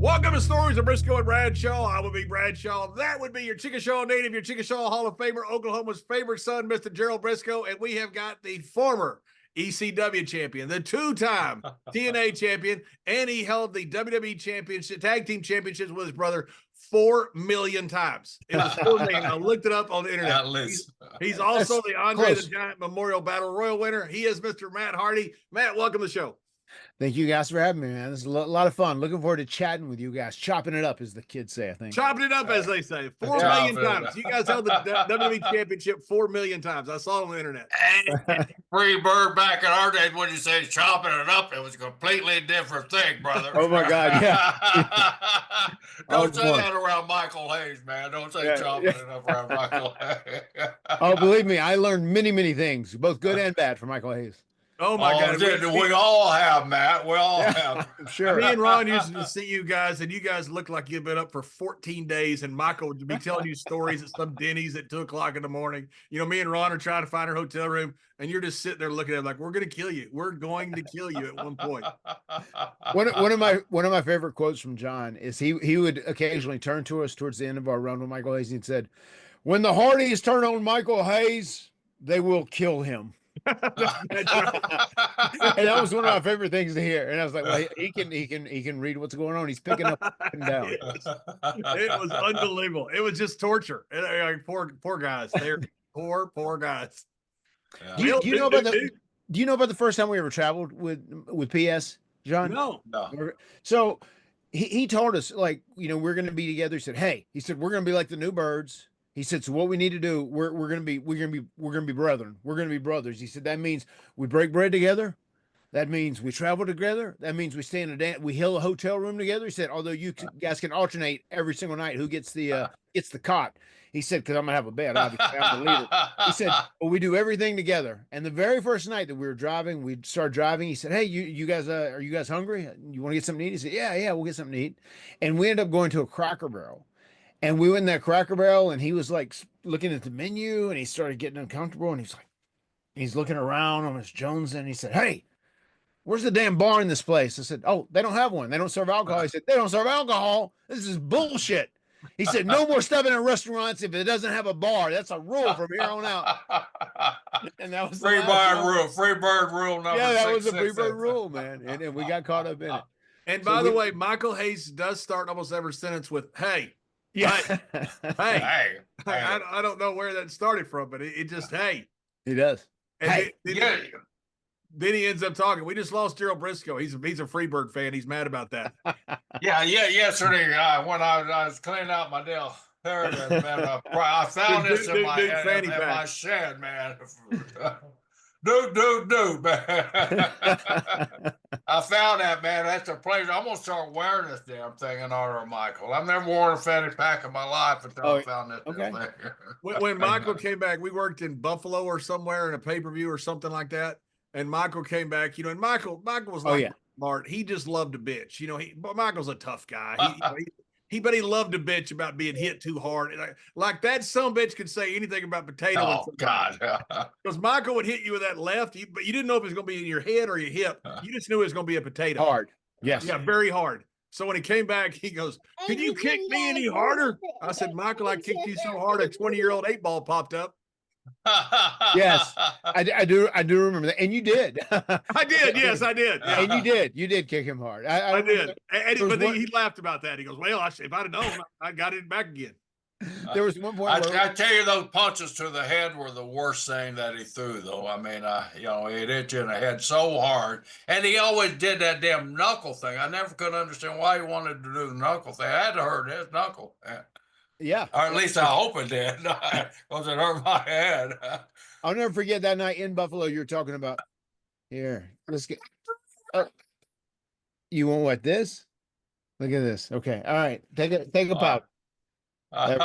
Welcome to Stories of Brisco and Bradshaw. I would be Bradshaw. That would be your Chickasaw native, your Chickasaw Hall of Famer, Oklahoma's favorite son, Mr. Gerald Brisco. And we have got the former ECW champion, the two-time TNA champion, and he held the WWE championship, tag team championships with his brother 4 million times. It was 4 million. I looked it up on the internet. He's also the Andre the Giant Memorial Battle Royal winner. He is Mr. Matt Hardy. Matt, welcome to the show. Thank you guys for having me, man. This is a lot of fun. Looking forward to chatting with you guys. Chopping it up, as the kids say, I think. Chopping it up, as they say. 4 million times. You guys held the WWE Championship 4 million times. I saw it on the internet. Freebird back in our days, when you say chopping it up, it was a completely different thing, brother. Oh, my God, yeah. Don't say that around Michael Hayes, man. Don't say chopping it up around Michael Hayes. Oh, believe me, I learned many, many things, both good and bad, from Michael Hayes. Oh, my God. We all have, Matt. We all have. Sure. Me and Ron used to see you guys, and you guys looked like you'd been up for 14 days, and Michael would be telling you stories at some Denny's at 2 o'clock in the morning. You know, me and Ron are trying to find our hotel room, and you're just sitting there looking at him like, we're going to kill you. We're going to kill you at one point. One of my favorite quotes from John is he would occasionally turn to us towards the end of our run with Michael Hayes, and he said, "When the Hardys turn on Michael Hayes, they will kill him." And that was one of my favorite things to hear. And I was like, well, he can read what's going on. He's picking up and down. It was unbelievable. It was just torture. Poor guys. They're poor guys. Yeah. Do you know about the first time we ever traveled with PS, John? No. So he told us, like, you know, we're going to be together. He said, we're going to be like the New Birds. He said, so what we need to do, we're gonna be brethren. We're gonna be brothers. He said, that means we break bread together. That means we travel together. That means we stay in we hill a hotel room together. He said, although you guys can alternate every single night who gets the cot. He said, because I'm gonna have a bed. Obviously, I'm the leader. He said, well, we do everything together. And the very first night that we were driving, we started driving. He said, hey, you guys, are you guys hungry? You want to get something to eat? He said, yeah, we'll get something to eat. And we ended up going to a Cracker Barrel. And we went in that Cracker Barrel, and he was like looking at the menu, and he started getting uncomfortable, and he's looking around on his Jones, and he said, hey, where's the damn bar in this place? I said, oh, they don't have one. They don't serve alcohol. He said, they don't serve alcohol. This is bullshit. He said, no more stuff in restaurants if it doesn't have a bar. That's a rule from here on out. And that was Freebird rule number 666. Yeah, that was a Freebird rule, man. And we got caught up in it. And by the way, Michael Hayes does start almost every sentence with, hey. Yeah. Hey. I don't know where that started from, but it just, hey. He does. And then he ends up talking. We just lost Gerald Brisco. He's a Freebird fan. He's mad about that. Yesterday when I was cleaning out my deal, there it is, man. I found this in my shed, man. Dude, man. I found that, man. That's a pleasure. I'm going to start wearing this damn thing in honor of Michael. I've never worn a fanny pack in my life until I found this thing. When Michael came back, we worked in Buffalo or somewhere in a pay-per-view or something like that. And Michael came back, you know, and Michael was like smart. He just loved to bitch. You know, Michael's a tough guy. But he loved to bitch about being hit too hard. Like that son bitch could say anything about potato. Oh, God. Because Michael would hit you with that left, but you didn't know if it was going to be in your head or your hip. You just knew it was going to be a potato. Hard. Yes. Yeah, very hard. So when he came back, he goes, can you kick me any harder? I said, Michael, I kicked you so hard a 20-year-old 8-ball popped up. Yes, I do remember that, and you did. I did, yes, I did. And you did kick him hard. I did, but then he laughed about that. He goes, "Well, if I'd have known, I got it back again." There was one point. I tell you, those punches to the head were the worst thing that he threw, though. I mean, you know, it hit you in the head so hard, and he always did that damn knuckle thing. I never could understand why he wanted to do the knuckle thing. I had to hurt his knuckle. Yeah. Or at least I hope it did, because it hurt my head. I'll never forget that night in Buffalo you were talking about. Here, let's get. You want what, this? Look at this. Okay. All right. Take a pop. All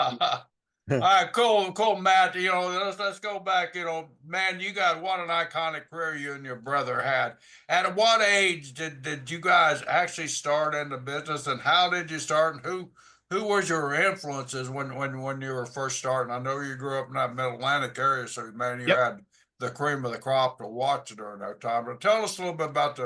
right, cool, Matt. You know, let's go back. You know, man, you got what an iconic career you and your brother had. At what age did you guys actually start in the business, and how did you start, and who was your influences when you were first starting? I know you grew up in that Mid-Atlantic area, so, man, you had the cream of the crop to watch during that time. But tell us a little bit about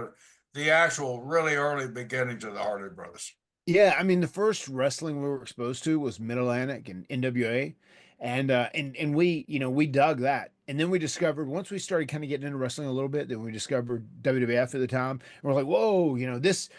the actual really early beginnings of the Hardy Brothers. Yeah, I mean, the first wrestling we were exposed to was Mid Atlantic and NWA, and we, we dug that, and then we discovered once we started kind of getting into wrestling a little bit, then we discovered WWF at the time, and we're like, whoa, this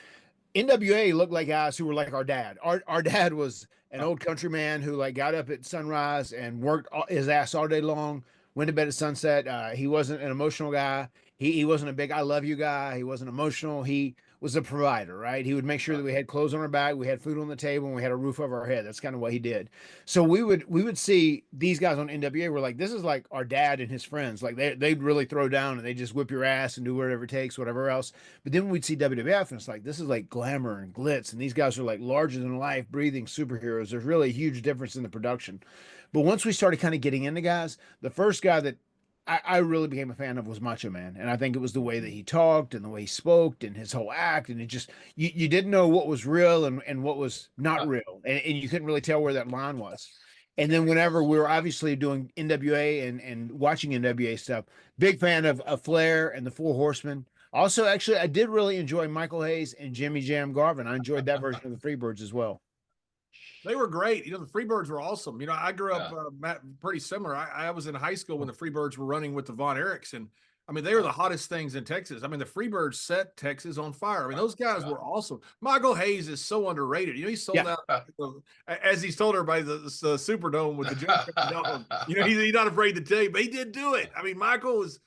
NWA looked like guys who were like our dad. Our dad was an old country man who like got up at sunrise and worked his ass all day long, went to bed at sunset. He wasn't an emotional guy. He wasn't a big I love you guy. He wasn't emotional. He was a provider, right? He would make sure that we had clothes on our back, we had food on the table, and we had a roof over our head. That's kind of what he did. So we would see these guys on NWA. We're like, this is like our dad and his friends. Like they'd really throw down and they just whip your ass and do whatever it takes, whatever else. But then we'd see WWF and it's like, this is like glamour and glitz. And these guys are like larger than life, breathing superheroes. There's really a huge difference in the production. But once we started kind of getting into guys, the first guy that I really became a fan of was Macho Man. And I think it was the way that he talked and the way he spoke and his whole act. And it just, you didn't know what was real and what was not real. And you couldn't really tell where that line was. And then whenever we were obviously doing NWA and watching NWA stuff, big fan of Flair and the Four Horsemen. Also, actually, I did really enjoy Michael Hayes and Jimmy Jam Garvin. I enjoyed that version of the Freebirds as well. They were great. The Freebirds were awesome. I grew up Matt, pretty similar. I was in high school when the Freebirds were running with the Von Erichs, and I mean, they were the hottest things in Texas. I mean, the Freebirds set Texas on fire. I mean, those guys were awesome. Michael Hayes is so underrated. He sold out, as he's told everybody, the Superdome with the jump. He's not afraid to tell you, but he did do it. I mean, Michael was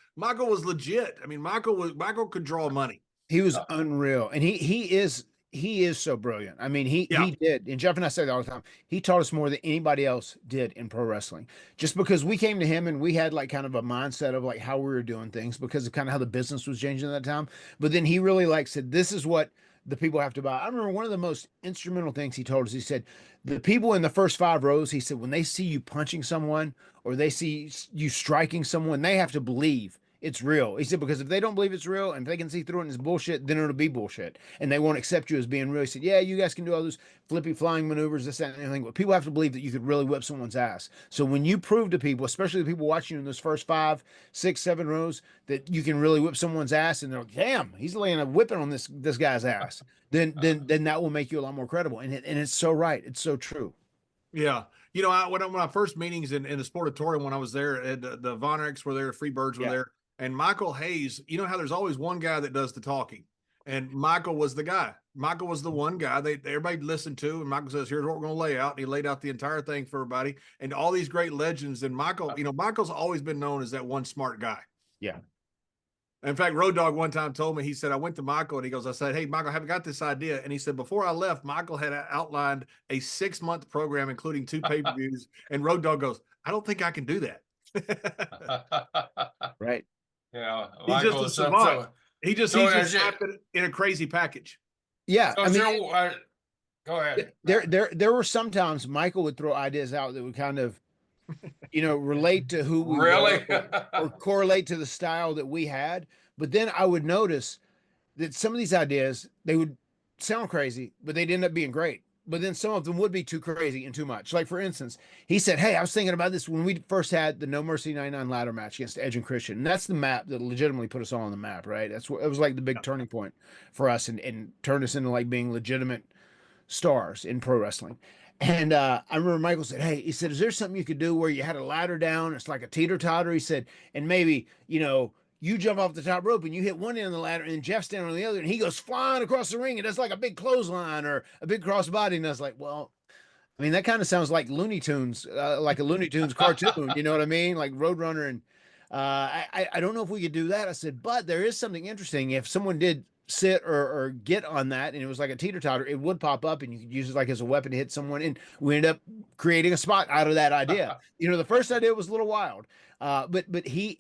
legit. I mean, Michael could draw money. He was unreal, and he is so brilliant. I mean, he did, and Jeff and I say that all the time. He taught us more than anybody else did in pro wrestling, just because we came to him and we had like kind of a mindset of like how we were doing things because of kind of how the business was changing at that time. But then he really like said, this is what the people have to buy. I remember one of the most instrumental things he told us. He said, the people in the first 5 rows, he said, when they see you punching someone or they see you striking someone, they have to believe it's real. He said, because if they don't believe it's real and they can see through it and it's bullshit, then it'll be bullshit. And they won't accept you as being real. He said, yeah, you guys can do all those flippy flying maneuvers, this, that, and anything, but people have to believe that you could really whip someone's ass. So when you prove to people, especially the people watching you in those first 5, 6, 7 rows, that you can really whip someone's ass and they're like, damn, he's laying a whipping on this guy's ass, then that will make you a lot more credible. And it's so right. It's so true. Yeah. When my first meetings in the Sportatorium, when I was there, the Von Erichs were there, Freebirds were there. And Michael Hayes, how there's always one guy that does the talking, and Michael was the guy. Michael was the one guy everybody listened to, and Michael says, "Here's what we're going to lay out." And he laid out the entire thing for everybody, and all these great legends. And Michael, Michael's always been known as that one smart guy. Yeah. In fact, Road Dogg one time told me, he said, I went to Michael and he goes, I said, hey, Michael, I haven't got this idea. And he said, before I left, Michael had outlined a 6-month program, including 2 pay-per-views. And Road Dogg goes, I don't think I can do that. Right. Yeah, he's just a savant. He just wrapped it in a crazy package. Yeah, so I mean, go ahead. There were some times Michael would throw ideas out that would kind of, relate to who we really were or correlate to the style that we had. But then I would notice that some of these ideas, they would sound crazy, but they'd end up being great. But then some of them would be too crazy and too much. Like, for instance, he said, hey, I was thinking about this when we first had the No Mercy 99 ladder match against Edge and Christian. And that's the map that legitimately put us all on the map, right? It was like the big turning point for us and turned us into like being legitimate stars in pro wrestling. And I remember Michael said, hey, he said, is there something you could do where you had a ladder down? It's like a teeter-totter. He said, and maybe, you jump off the top rope and you hit one end of the ladder and Jeff's standing on the other and he goes flying across the ring and does like a big clothesline or a big crossbody. And I was like, well, I mean, that kind of sounds like Looney Tunes, like a Looney Tunes cartoon, you know what I mean? Like Roadrunner. And I don't know if we could do that. I said, but there is something interesting. If someone did sit or get on that and it was like a teeter-totter, it would pop up and you could use it like as a weapon to hit someone. And we ended up creating a spot out of that idea. The first idea was a little wild. But he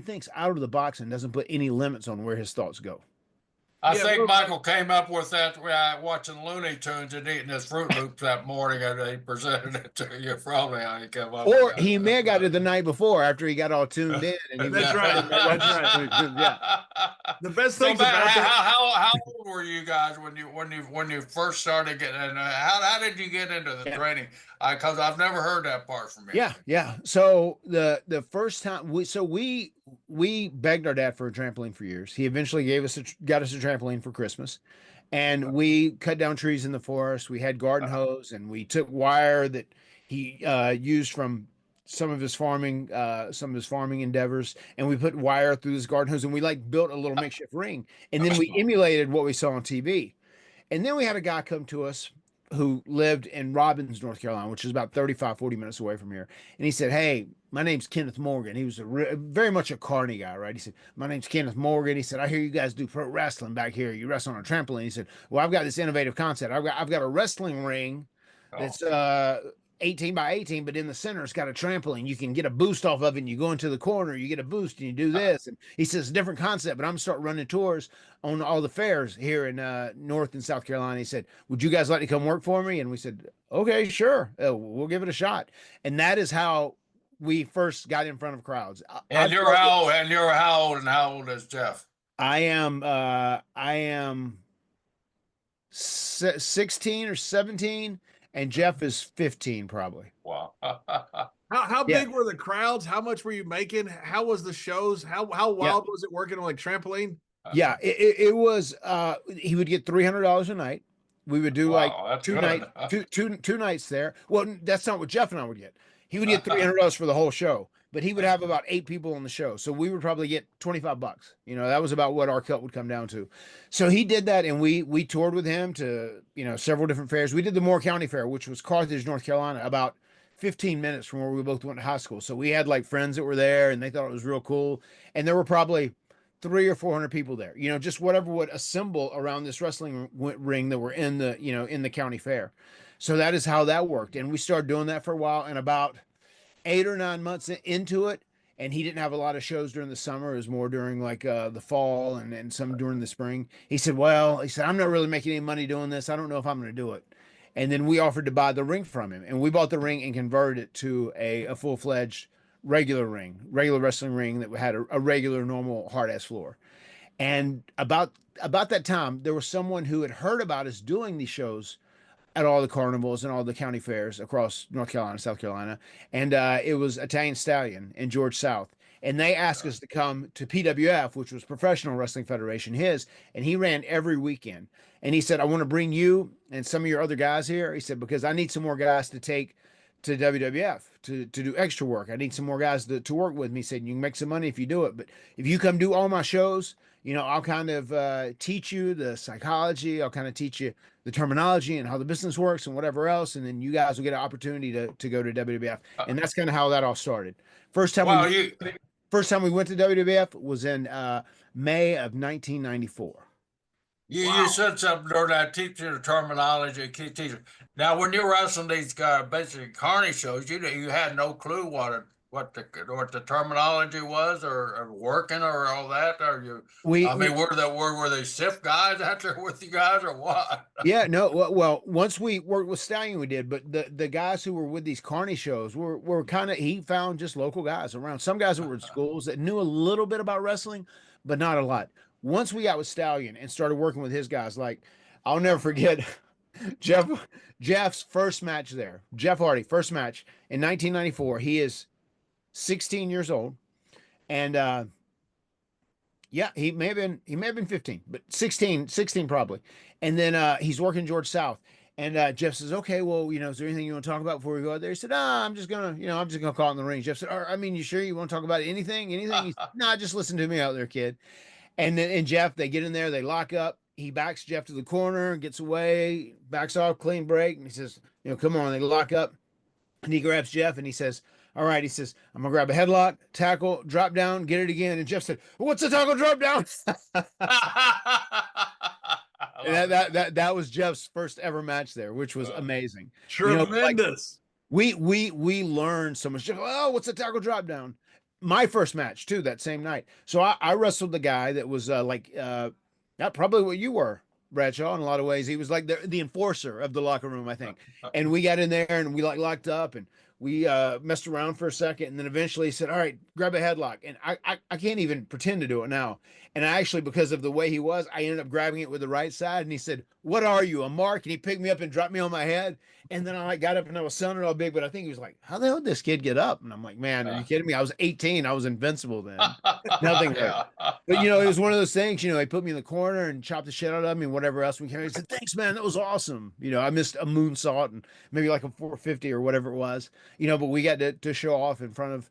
thinks out of the box and doesn't put any limits on where his thoughts go. I think Michael came up with that watching Looney Tunes and eating his Fruit Loops that morning, and he presented it to you. Probably how he came up. Or he may have got it the night before after he got all tuned in. And that's right. That's right. Yeah. The best thing about how old were you guys when you first started getting? How did you get into the training? Because I've never heard that part from you. Yeah. So the first time we begged our dad for a trampoline for years. He eventually got us a trampoline for Christmas. and we cut down trees in the forest. We had garden hose, and we took wire that he used from some of his farming endeavors, and we put wire through this garden hose, and we like built a little makeshift ring, and then we emulated what we saw on TV. And then we had a guy come to us who lived in Robbins, North Carolina, which is about 35, 40 minutes away from here. And he said, "Hey, my name's Kenneth Morgan." He was very much a Carney guy, right? He said, "My name's Kenneth Morgan." He said, "I hear you guys do pro wrestling back here. You wrestle on a trampoline." He said, "Well, I've got this innovative concept. I've got a wrestling ring that's 18 by 18, but in the center it's got a trampoline. You can get a boost off of it, and you go into the corner, you get a boost, and you do this." And he says, "It's a different concept, but I'm starting running tours on all the fairs here in North and South Carolina." He said, "Would you guys like to come work for me?" And we said, "Okay, sure. We'll give it a shot." And that is how we first got in front of crowds. And you're how old? And you're how old? And how old is Jeff? I am 16 or 17. And Jeff is 15, probably. Wow. How big were the crowds? How much were you making? How was the shows? How wild was it working on like Trampoline? Yeah, it was. He would get $300 a night. We would do like two nights there. Well, that's not what Jeff and I would get. He would get $300 for the whole show, but he would have about 8 people on the show. So we would probably get $25. You know, that was about what our cut would come down to. So he did that, and we toured with him to, you know, several different fairs. We did the Moore County Fair, which was Carthage, North Carolina, about 15 minutes from where we both went to high school. So we had like friends that were there, and they thought it was real cool. And there were probably 300 or 400 people there, you know, just whatever would assemble around this wrestling ring that were in the, you know, in the county fair. So that is how that worked. And we started doing that for a while, and about 8 or 9 months into it, and he didn't have a lot of shows during the summer. It was more during like the fall and some during the spring. He said, "I'm not really making any money doing this. I don't know if I'm going to do it." And then we offered to buy the ring from him, and we bought the ring and converted it to a full-fledged regular wrestling ring that had a regular, normal, hard-ass floor. And about that time, there was someone who had heard about us doing these shows at all the carnivals and all the county fairs across North Carolina, South Carolina. And it was Italian Stallion and George South. And they asked us to come to PWF, which was Professional Wrestling Federation, and he ran every weekend. And he said, "I want to bring you and some of your other guys here." He said, "Because I need some more guys to take to WWF to do extra work. I need some more guys to work with me." He said, "You can make some money if you do it, but if you come do all my shows, you know, I'll kind of teach you the psychology. I'll kind of teach you the terminology and how the business works and whatever else. And then you guys will get an opportunity to go to WWF." And that's kind of how that all started. First time we went to WWF was in May of 1994. You said something during that, teach you the terminology. Now, when you're wrestling these guys, basically Carney shows, you had no clue what the terminology was or working or all that. Or were they stiff guys out there with you guys or what? Yeah, no. Well, once we worked with Stallion, we did, but the guys who were with these Carney shows were kind of, he found just local guys around. Some guys that were in schools that knew a little bit about wrestling, but not a lot. Once we got with Stallion and started working with his guys, like, I'll never forget Jeff's first match there. Jeff Hardy, first match in 1994. He is 16 years old, and he may have been 15, but 16 probably. And then he's working George South, and Jeff says, "Okay, well, you know, is there anything you want to talk about before we go out there?" He said, I'm just gonna call it in the ring." Jeff said, "I mean, you sure you want to talk about anything?" He said, "Nah, just listen to me out there, kid." And Jeff, they get in there, they lock up. He backs Jeff to the corner, gets away, backs off, clean break, and he says, "You know, come on." They lock up, and he grabs Jeff, and he says, "All right," he says, "I'm gonna grab a headlock, tackle, drop down, get it again." And Jeff said, "What's a tackle drop down?" that was Jeff's first ever match there, which was amazing. Tremendous. You know, like, we learned so much. Jeff, "Oh, what's a tackle drop down?" My first match too, that same night. So I wrestled the guy that was not probably what you were, Bradshaw, in a lot of ways. He was like the enforcer of the locker room, I think. And we got in there and we like locked up and We messed around for a second, and then eventually he said, "All right, grab a headlock." And I can't even pretend to do it now. And I actually, because of the way he was, I ended up grabbing it with the right side. And he said, "What are you, a mark?" And he picked me up and dropped me on my head. And then I like got up and I was sounding all big, but I think he was like, "How the hell did this kid get up?" And I'm like, "Man, are you kidding me? I was 18. I was invincible then. Nothing hurt." Yeah. But it was one of those things. He put me in the corner and chopped the shit out of me and whatever else we carried. He said, "Thanks, man. That was awesome." I missed a moonsault and maybe like a 450 or whatever it was. But we got to show off in front of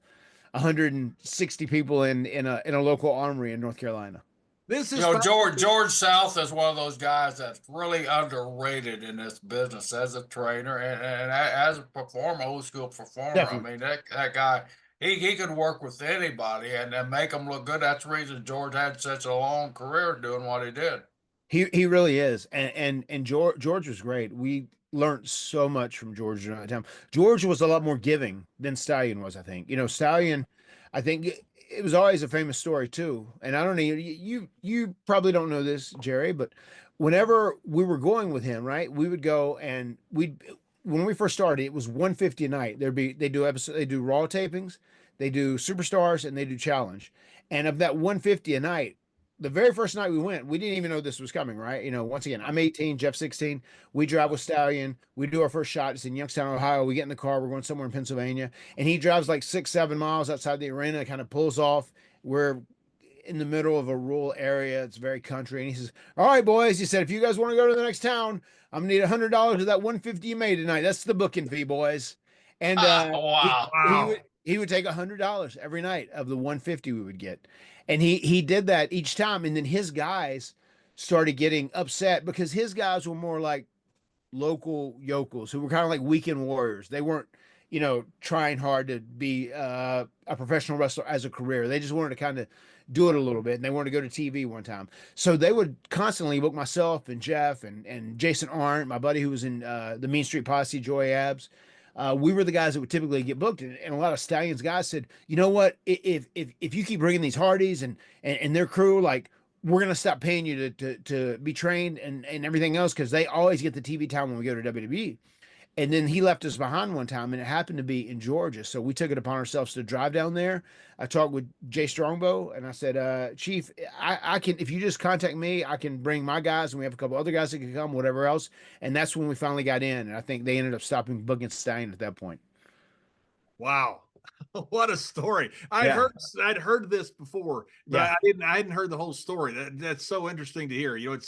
160 people in a local armory in North Carolina. This is George South is one of those guys that's really underrated in this business as a trainer and as a performer, old school performer. Definitely. I mean, that guy, he could work with anybody and make them look good. That's the reason George had such a long career doing what he did. He really is, and George was great. We learned so much from George during that time. George was a lot more giving than Stallion was, I think. Stallion, I think it was always a famous story too. And I don't know, you probably don't know this, Jerry, but whenever we were going with him, right, we would go and when we first started, it was 150 a night. They do Raw tapings, they do Superstars, and they do Challenge. And of that 150 a night, the very first night we went, we didn't even know this was coming, right? Once again, I'm 18, Jeff 16. We drive with Stallion. We do our first shot. It's in Youngstown, Ohio. We get in the car. We're going somewhere in Pennsylvania. And he drives like 6-7 miles outside the arena, kind of pulls off. We're in the middle of a rural area. It's very country. And he says, "All right, boys," he said, "if you guys want to go to the next town, I'm going to need $100 of that 150 you made tonight. That's the booking fee, boys." And Wow. he would take $100 every night of the 150 we would get. And he did that each time. And then his guys started getting upset because his guys were more like local yokels who were kind of like weekend warriors. They weren't, trying hard to be a professional wrestler as a career. They just wanted to kind of do it a little bit. And they wanted to go to TV one time. So they would constantly book myself and Jeff and Jason Arndt, my buddy who was in the Mean Street Posse, Joy Abs. We were the guys that would typically get booked, and a lot of Stallions guys said, "You know what? If you keep bringing these Hardys and their crew, like, we're gonna stop paying you to be trained and everything else because they always get the TV time when we go to WWE." And then he left us behind one time, and it happened to be in Georgia. So we took it upon ourselves to drive down there. I talked with Jay Strongbow, and I said, "Chief, I can, if you just contact me, I can bring my guys, and we have a couple other guys that can come, whatever else." And that's when we finally got in. And I think they ended up stopping booking Stein at that point. Wow. What a story. I'd heard this before, but I hadn't heard the whole story. That's so interesting to hear. You had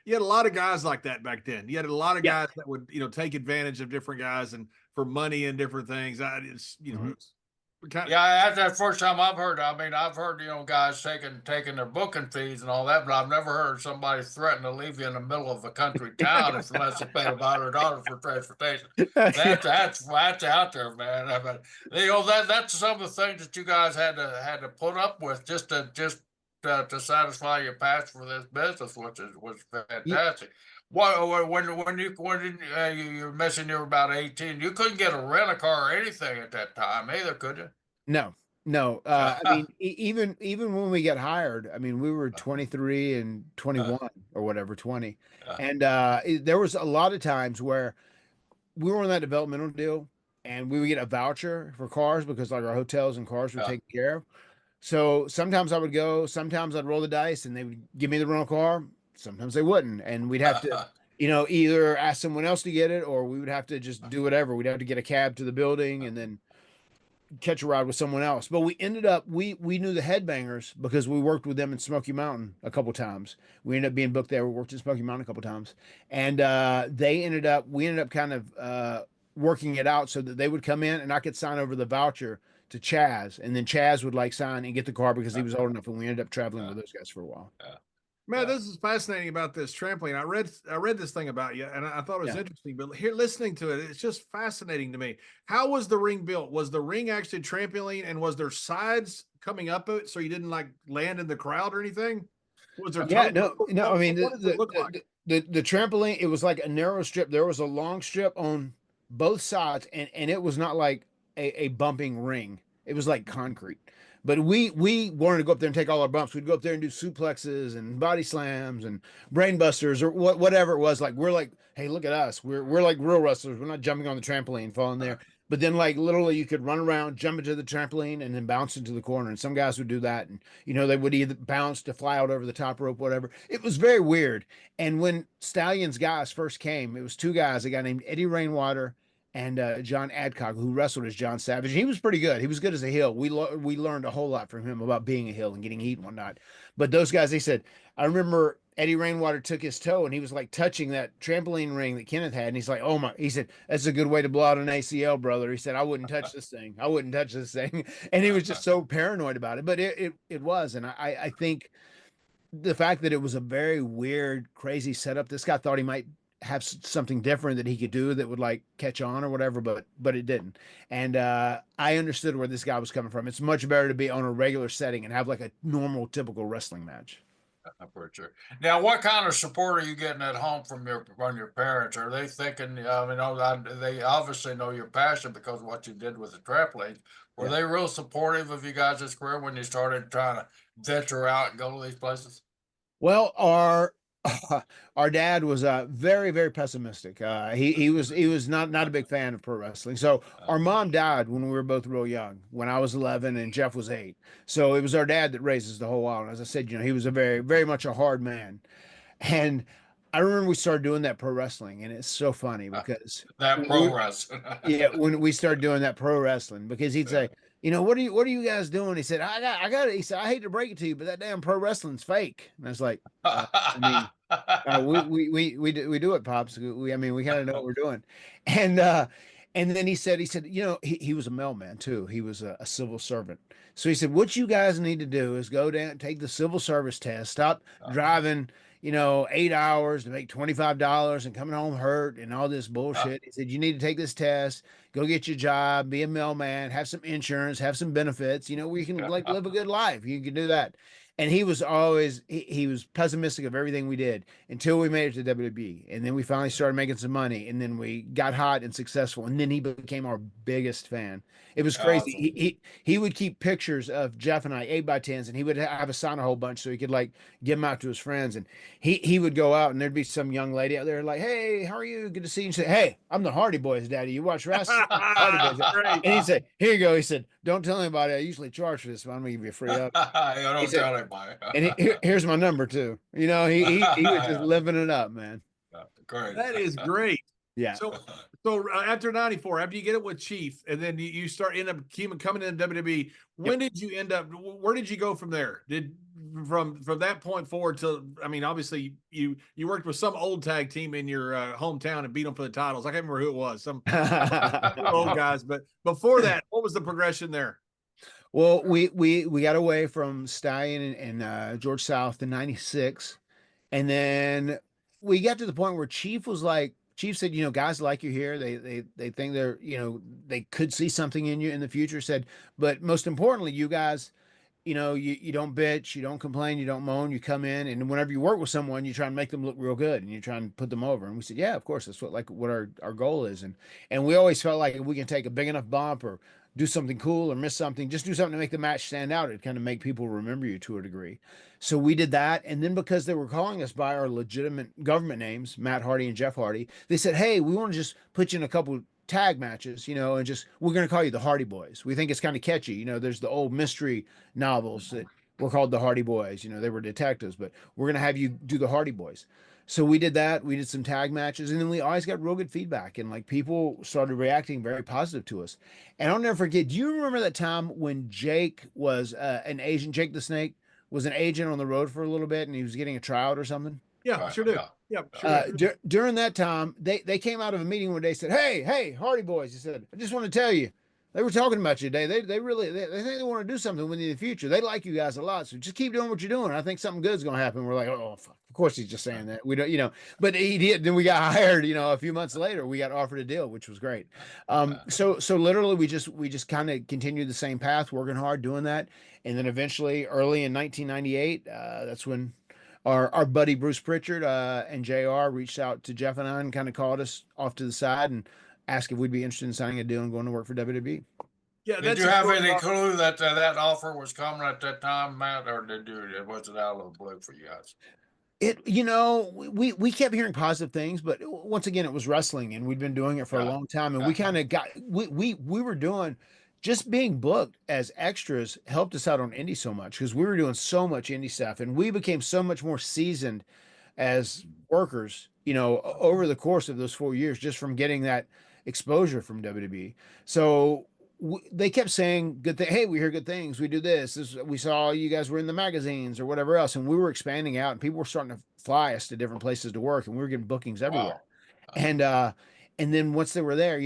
a lot of guys like that back then. You had a lot of guys that would, take advantage of different guys and for money and different things. That's the first time I've heard. I mean, I've heard guys taking their booking fees and all that, but I've never heard somebody threaten to leave you in the middle of a country town unless you pay $100 for transportation. That's out there, man. I mean, that's some of the things that you guys had to put up with just to satisfy your passion for this business, which was fantastic. When you're mentioning you were about 18, you couldn't get a rent a car or anything at that time either, could you? No. I mean, even when we got hired, I mean, we were 23 and 21 or whatever, 20, and there was a lot of times where we were on that developmental deal, and we would get a voucher for cars because like our hotels and cars were taken care of. So sometimes I would go, sometimes I'd roll the dice, and they would give me the rental car. Sometimes they wouldn't, and we'd have to, either ask someone else to get it, or we would have to just do whatever. We'd have to get a cab to the building and then catch a ride with someone else. But we ended up, we knew the Headbangers because we worked with them in Smoky Mountain a couple times. We ended up being booked there. We worked in Smoky Mountain a couple times, and we ended up kind of working it out so that they would come in and I could sign over the voucher to Chaz, and then Chaz would like sign and get the car because he was old enough, and we ended up traveling with those guys for a while. Man, this is fascinating about this trampoline. I read this thing about you, and I thought it was interesting. But here, listening to it, it's just fascinating to me. How was the ring built? Was the ring actually trampoline, and was there sides coming up it so you didn't like land in the crowd or anything? Was there? No. I mean, the trampoline, it was like a narrow strip. There was a long strip on both sides, and it was not like a bumping ring. It was like concrete. But we wanted to go up there and take all our bumps. We'd go up there and do suplexes and body slams and brain busters or whatever it was. Like, we're like, hey, look at us. We're like real wrestlers. We're not jumping on the trampoline, falling there. But then, like, literally, you could run around, jump into the trampoline, and then bounce into the corner. And some guys would do that, and they would either bounce to fly out over the top rope, whatever. It was very weird. And when Stallions guys first came, it was two guys, a guy named Eddie Rainwater and John Adcock, who wrestled as John Savage. He was pretty good. He was good as a heel. We learned a whole lot from him about being a heel and getting heat and whatnot. But those guys, they said, I remember Eddie Rainwater took his toe and he was like touching that trampoline ring that Kenneth had. And he's like, oh my, he said, that's a good way to blow out an ACL, brother. He said, I wouldn't touch this thing. I wouldn't touch this thing. And he was just so paranoid about it. But it was. And I think the fact that it was a very weird, crazy setup, this guy thought he might have something different that he could do that would like catch on or whatever, but it didn't. And I understood where this guy was coming from. It's much better to be on a regular setting and have like a normal, typical wrestling match. For sure. Now, what kind of support are you getting at home from your parents? Are they thinking? They obviously know your passion because of what you did with the trampoline. Were they real supportive of you guys' career when you started trying to venture out and go to these places? Well, our dad was very, very pessimistic. He was not a big fan of pro wrestling. So our mom died when we were both real young, when I was 11 and Jeff was 8. So it was our dad that raised us the whole while. And as I said, he was a very, very much a hard man. And I remember we started doing that pro wrestling, and it's so funny because that pro wrestling. Yeah, when we started doing that pro wrestling, because he'd say, what are you guys doing? He said, I got it. He said, I hate to break it to you, but that damn pro wrestling's fake. And I was like, we do it, pops. We kind of know what we're doing. And then he said, he was a mailman too. He was a civil servant. So he said, what you guys need to do is go down, take the civil service test, stop driving 8 hours to make $25 and coming home hurt and all this bullshit. He said, you need to take this test, go get your job, be a mailman, have some insurance, have some benefits, where you can like live a good life. You can do that. And he was always, he was pessimistic of everything we did until we made it to WWE. And then we finally started making some money. And then we got hot and successful. And then he became our biggest fan. It was crazy. Awesome. He would keep pictures of Jeff and I, 8x10s, and he would have us sign a whole bunch so he could like give them out to his friends. And he would go out and there'd be some young lady out there like, hey, how are you? Good to see you. And say, hey, I'm the Hardy Boys, Daddy. You watch wrestling? Hardy Boys. And he'd say, here you go. He said, don't tell anybody. I usually charge for this, but I'm gonna give you a free up. Don't tell anybody. And here's my number too. He was just living it up, man. Great. That is great. Yeah. So after 94, after you get it with Chief, and then you end up coming in WWE, when did you end up, where did you go from there? From that point forward till, obviously you worked with some old tag team in your hometown and beat them for the titles. I can't remember who it was, some old guys, but before that, what was the progression there? Well, we got away from Stallion and George South in 96. And then we got to the point where Chief said, guys like you here. They think they're, they could see something in you in the future. Said, but most importantly, you guys, you don't bitch, you don't complain, you don't moan, you come in, and whenever you work with someone, you try and make them look real good and you try and put them over. And we said, yeah, of course, that's what our goal is. And we always felt like if we can take a big enough bump or do something cool or miss something, just do something to make the match stand out. It kind of make people remember you to a degree. So we did that. And then because they were calling us by our legitimate government names, Matt Hardy and Jeff Hardy, they said, hey, we want to just put you in a couple tag matches, and we're going to call you the Hardy Boys. We think it's kind of catchy. There's the old mystery novels that were called the Hardy Boys. They were detectives, but we're going to have you do the Hardy Boys. So we did that. We did some tag matches, and then we always got real good feedback, and like people started reacting very positive to us. And I'll never forget. Do you remember that time when Jake was an agent? Jake the Snake was an agent on the road for a little bit, and he was getting a tryout or something. Yeah, sure do. Yeah, sure. During that time, they came out of a meeting where they said, "Hey, Hardy Boys," he said, "I just want to tell you, they were talking about you today. They think they want to do something with you in the future. They like you guys a lot, so just keep doing what you're doing. I think something good's gonna happen." We're like, "Oh, fuck. Of course he's just saying that. We don't, but he did. Then we got hired. A few months later, we got offered a deal, which was great. So literally, we just kind of continued the same path, working hard, doing that, and then eventually, early in 1998, that's when our buddy Bruce Pritchard and JR reached out to Jeff and I and kind of called us off to the side and asked if we'd be interested in signing a deal and going to work for WWE. Yeah, did you have any clue that that offer was coming at that time, Matt, or was it out of the blue for you guys? We kept hearing positive things, but once again, it was wrestling, and we'd been doing it for a Yeah. long time, and we kind of got we were doing just being booked as extras helped us out on indie so much because we were doing so much indie stuff, and we became so much more seasoned as workers, over the course of those 4 years, just from getting that exposure from WWE. So they kept saying good thing. Hey, we hear good things. We do this. We saw you guys were in the magazines or whatever else, and we were expanding out, and people were starting to fly us to different places to work, and we were getting bookings everywhere. Wow. And then once they were there,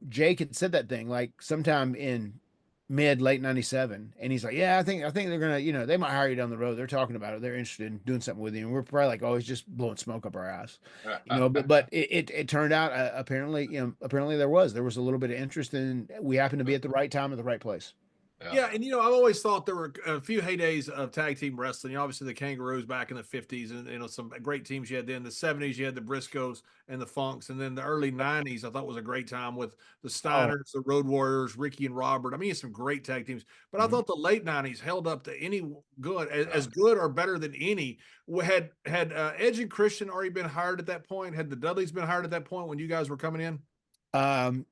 Jake had said that thing like sometime in mid late 97, and he's like, yeah, I think they're gonna, they might hire you down the road. They're talking about it. They're interested in doing something with you. And we're probably like, oh, he's just blowing smoke up our ass, but it turned out apparently there was a little bit of interest, and we happened to be at the right time at the right place. Yeah, and I've always thought there were a few heydays of tag team wrestling. Obviously, the Kangaroos back in the 50s, and some great teams you had then. The 70s, you had the Briscoes and the Funks, and then the early 90s, I thought was a great time with the Steiners, the Road Warriors, Ricky and Robert. I mean, some great tag teams. But I thought the late 90s held up to any good, as good or better than any. Had Edge and Christian already been hired at that point? Had the Dudleys been hired at that point when you guys were coming in? Um,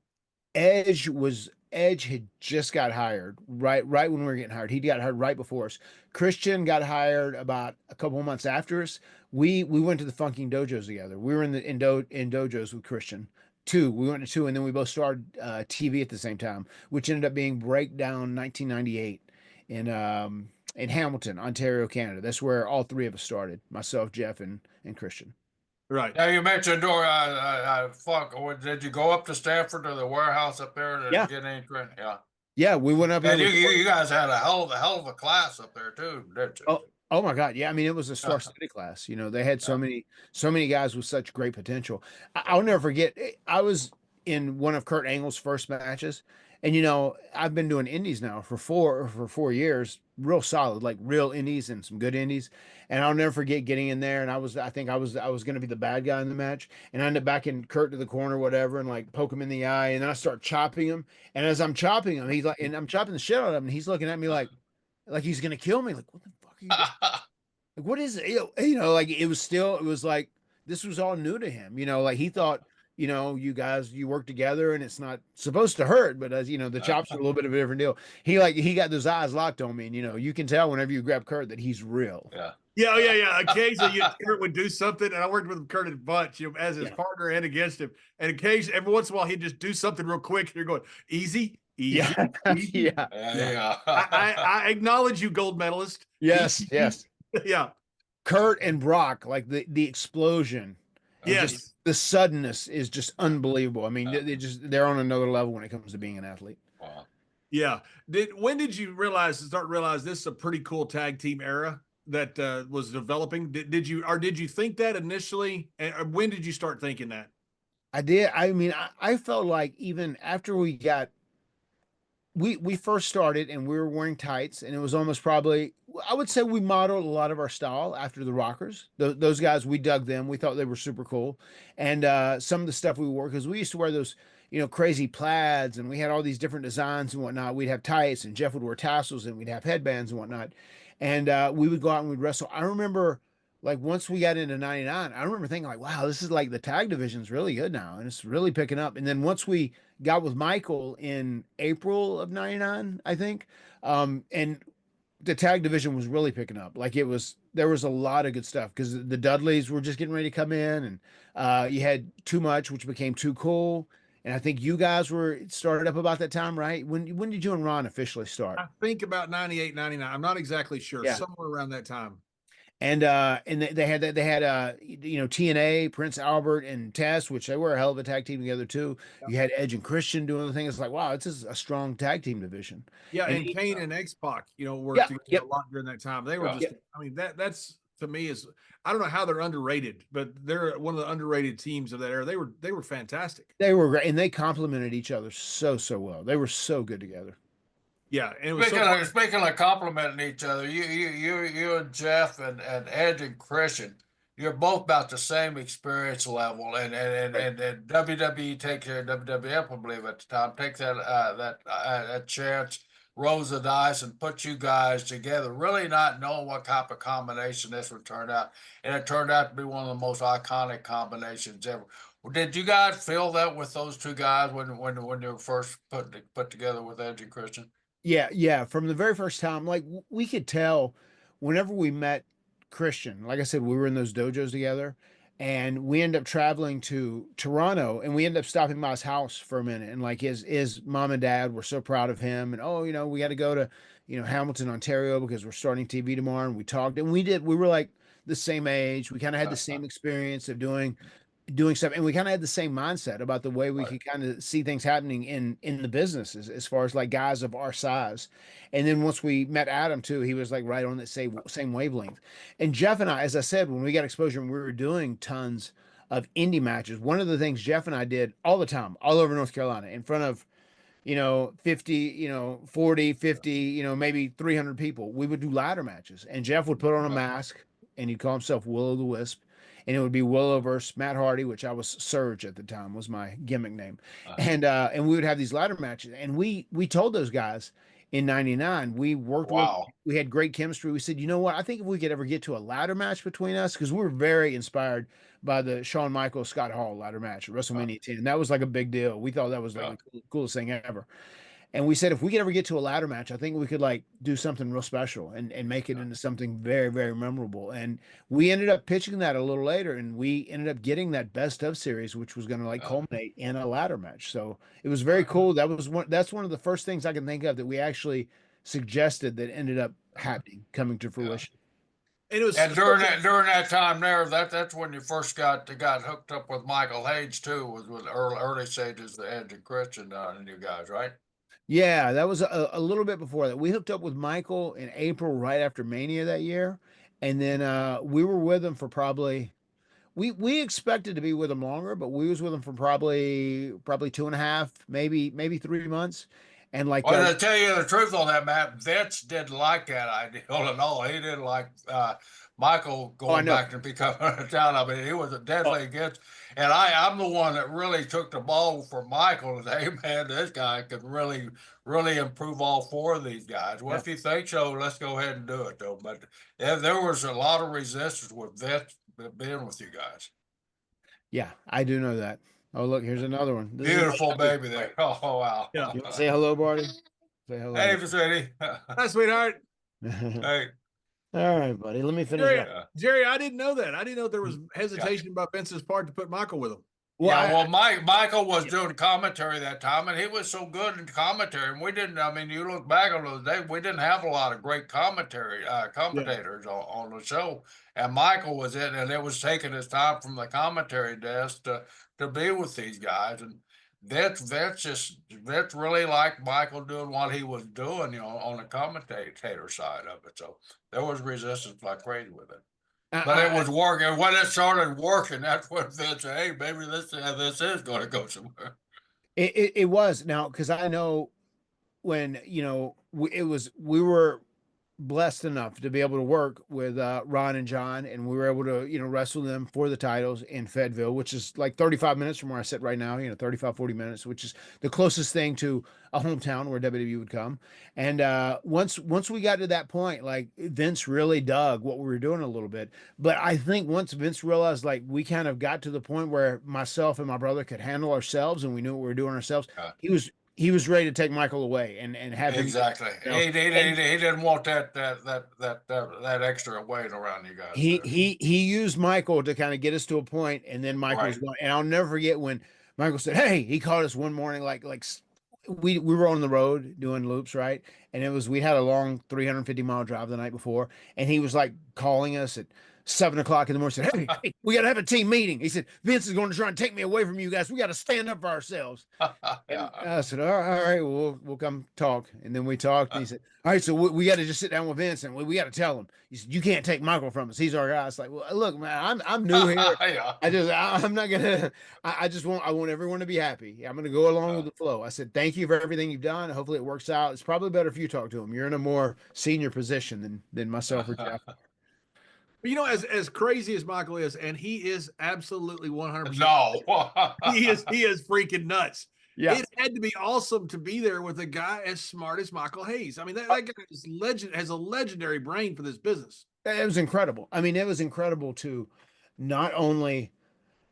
Edge had just got hired right when we were getting hired. He got hired right before us. Christian got hired about a couple of months after us. We went to the funking dojos together. We were in dojos with Christian. We went to two, and then we both started TV at the same time, which ended up being Breakdown 1998 in Hamilton, Ontario, Canada. That's where all three of us started. Myself, Jeff, and Christian. Right. Now you mentioned Funk. Did you go up to Stanford to the warehouse up there to get any training? Yeah. Yeah, we went up there. And you guys had a hell of a class up there too, didn't you? Oh my God. Yeah. I mean, it was a star-studded class. They had so many guys with such great potential. I'll never forget. I was in one of Kurt Angle's first matches, and I've been doing indies now for 4 years, real solid, like real indies and some good indies. And I'll never forget getting in there, and I think I was going to be the bad guy in the match, and I ended up backing Kurt to the corner, whatever, and like poke him in the eye, and then I start chopping him, and as I'm chopping him, he's like, and I'm chopping the shit out of him, and he's looking at me like he's gonna kill me. Like, what the fuck are you doing? Like, what is it? Like it was like this was all new to him. Like he thought, you guys, you work together and it's not supposed to hurt, but as the chops are a little bit of a different deal. He got those eyes locked on me, and you can tell whenever you grab Kurt that he's real. Yeah. Yeah. Occasionally, Kurt would do something, and I worked with Kurt a bunch, as his partner and against him. And occasionally, every once in a while, he'd just do something real quick. And you're going easy. Yeah. I acknowledge you, gold medalist. Yes. Yeah. Kurt and Brock, like the explosion. Just the suddenness is just unbelievable. I mean, they're on another level when it comes to being an athlete. Wow. Yeah. When did you start to realize this is a pretty cool tag team era that was developing? Did you think that initially? And when did you start thinking that? I did. I mean, I felt like even after we first started and we were wearing tights, and it was almost probably, I would say we modeled a lot of our style after the Rockers. Those guys, we dug them. We thought they were super cool. And some of the stuff we wore, because we used to wear those, crazy plaids, and we had all these different designs and whatnot. We'd have tights, and Jeff would wear tassels, and we'd have headbands and whatnot. And we would go out and we'd wrestle. I remember, like, once we got into 99, I remember thinking like, wow, this is like the tag division's really good now, and it's really picking up. And then once we got with Michael in April of 99, I think, and the tag division was really picking up. Like there was a lot of good stuff because the Dudleys were just getting ready to come in, and you had Too Much, which became Too Cool. And I think you guys were started up about that time, right? When did you and Ron officially start? I think about 98, 99. I'm not exactly sure. Yeah. Somewhere around that time. And they had TNA, Prince Albert and Test, which they were a hell of a tag team together too. Yep. You had Edge and Christian doing the thing. It's like, wow, it's a strong tag team division. Yeah, and Kane and X-Pac, worked together a lot during that time. They were I mean, that's to me is, I don't know how they're underrated, but they're one of the underrated teams of that era. They were fantastic. They were great, and they complemented each other so well. They were so good together. Yeah, and it was speaking of complimenting each other, you and Jeff and Edge and Christian, you're both about the same experience level, and WWE takes WWF, I believe at the time, takes that chance rolls the dice and puts you guys together, really not knowing what type of combination this would turn out. And it turned out to be one of the most iconic combinations ever. Did you guys feel that with those two guys when they were first put together with Edge and Christian? Yeah. From the very first time, like we could tell whenever we met Christian, like I said, we were in those dojos together and we ended up traveling to Toronto and we ended up stopping by his house for a minute. And like his mom and dad were so proud of him. And oh, we got to go to, Hamilton, Ontario because we're starting TV tomorrow. And we talked and we were like the same age. We kind of had the same experience of doing stuff and we kind of had the same mindset about the way we could kind of see things happening in the business as far as like guys of our size. And then once we met Adam too, he was like right on that same wavelength. And Jeff and I, as I said, when we got exposure and we were doing tons of indie matches, one of the things Jeff and I did all the time all over North Carolina in front of 50, 40, 50, maybe 300 people, we would do ladder matches and Jeff would put on a mask and he'd call himself Will-O-the-Wisp. And it would be Willow versus Matt Hardy, which I was Surge at the time was my gimmick name. And we would have these ladder matches. And we told those guys in 99, we worked we had great chemistry. We said, you know what? I think if we could ever get to a ladder match between us, because we were very inspired by the Shawn Michaels Scott Hall ladder match at WrestleMania 10. That was like a big deal. We thought that was like the coolest thing ever. And we said, if we could ever get to a ladder match, I think we could like do something real special and make it into something very, very memorable. And we ended up pitching that a little later and we ended up getting that best of series, which was going to like culminate in a ladder match. So it was very cool. That's one of the first things I can think of that we actually suggested that ended up happening, coming to fruition. And it was during that time there, that's when you first got hooked up with Michael Hayes too, was with early stages the Edge and Christian and you guys, right? Yeah, that was a little bit before that. We hooked up with Michael in April, right after Mania that year, and then we were with him for probably we expected to be with him longer, but we was with him for probably 2.5, maybe 3 months, and like. Well, to tell you the truth on that, Matt, Vince didn't like that idea at all. He didn't like Michael going back and becoming a town. I mean, he was deadly against. And I'm the one that really took the ball for Michael and said, hey, man, this guy could really, really improve all four of these guys. Well, if you think so, let's go ahead and do it, though. But there was a lot of resistance with Vince being with you guys. Yeah, I do know that. Oh, look, here's another one. This beautiful baby there. Oh, wow. Yeah. You want to say hello, Barty? Say hello. Hey, sweetie. Hi, sweetheart. Hey. All right, buddy. Let me finish. Jerry, I didn't know that. I didn't know there was hesitation about Vince's part to put Michael with him. Well, Michael was doing commentary that time, and he was so good in commentary. And we didn't. I mean, you look back on those days, we didn't have a lot of great commentators on the show. And Michael was in, and it was taking his time from the commentary desk to be with these guys. And Vince really liked Michael doing what he was doing, on the commentator side of it. So there was resistance like crazy with it. But it was working. When it started working, that's when Vince said, hey, maybe this is going to go somewhere. It was. Now, because I know when, we were blessed enough to be able to work with Ron and John, and we were able to, wrestle them for the titles in Fayetteville, which is like 35 minutes from where I sit right now, 35, 40 minutes, which is the closest thing to a hometown where WWE would come. And once we got to that point, like Vince really dug what we were doing a little bit. But I think once Vince realized like we kind of got to the point where myself and my brother could handle ourselves and we knew what we were doing ourselves, he was ready to take Michael away and have him. Exactly. He didn't want that extra weight around you guys. He used Michael to kind of get us to a point, and then Michael was going. And I'll never forget when Michael said, "Hey," he called us one morning, like we were on the road doing loops, right? And we had a long 350-mile drive the night before, and he was like calling us at 7 o'clock in the morning. Said, hey, we got to have a team meeting. He said, Vince is going to try and take me away from you guys. We got to stand up for ourselves. And I said, all right, we'll come talk. And then we talked. And he said, all right, so we got to just sit down with Vince and we got to tell him. He said, you can't take Michael from us. He's our guy. It's like, well, look, man, I'm new here. I'm not gonna. I want everyone to be happy. I'm gonna go along with the flow. I said, thank you for everything you've done. Hopefully it works out. It's probably better if you talk to him. You're in a more senior position than myself or Jeff. As crazy as Michael is, and he is absolutely 100%. No, he is freaking nuts. Yeah. It had to be awesome to be there with a guy as smart as Michael Hayes. I mean, that guy is has a legendary brain for this business. It was incredible. I mean, it was incredible to not only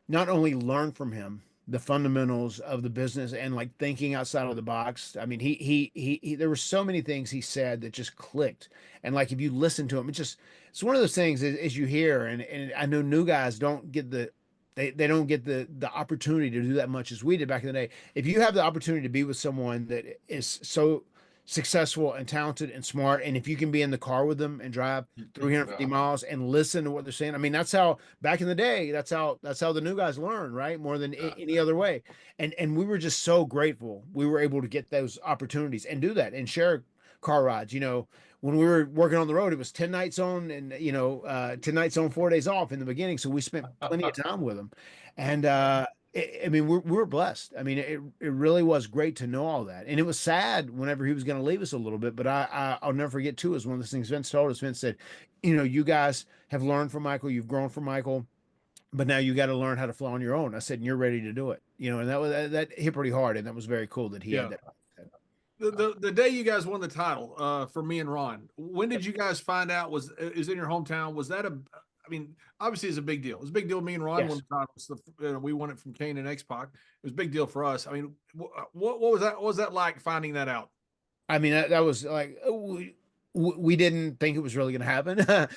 learn from him the fundamentals of the business and like thinking outside of the box. I mean, he there were so many things he said that just clicked. And like if you listen to him, it's one of those things as you hear, and I know new guys don't get they don't get the opportunity to do that much as we did back in the day. If you have the opportunity to be with someone that is so successful and talented and smart, and if you can be in the car with them and drive 350 miles and listen to what they're saying, I mean, that's how back in the day, that's how the new guys learn, right? More than any other way. And we were just so grateful we were able to get those opportunities and do that and share car rides. You know, when we were working on the road, it was 10 nights on and 10 nights on, 4 days off in the beginning, so we spent plenty of time with them. And I mean, we're blessed. I mean, it really was great to know all that, and it was sad whenever he was going to leave us a little bit. But I'll never forget too is one of the things Vince told us. Vince said, you guys have learned from Michael, you've grown from Michael, but now you got to learn how to fly on your own. I said, and you're ready to do it. And that hit pretty hard, and that was very cool that he had that. The day you guys won the title for me and Ron, when did you guys find out is in your hometown? Was that I mean, obviously it's a big deal. It's a big deal. Me and Ron won the title. We won it from Kane and X-Pac. It was a big deal for us. I mean, what was that? What was that like finding that out? I mean, that was like, we didn't think it was really going to happen.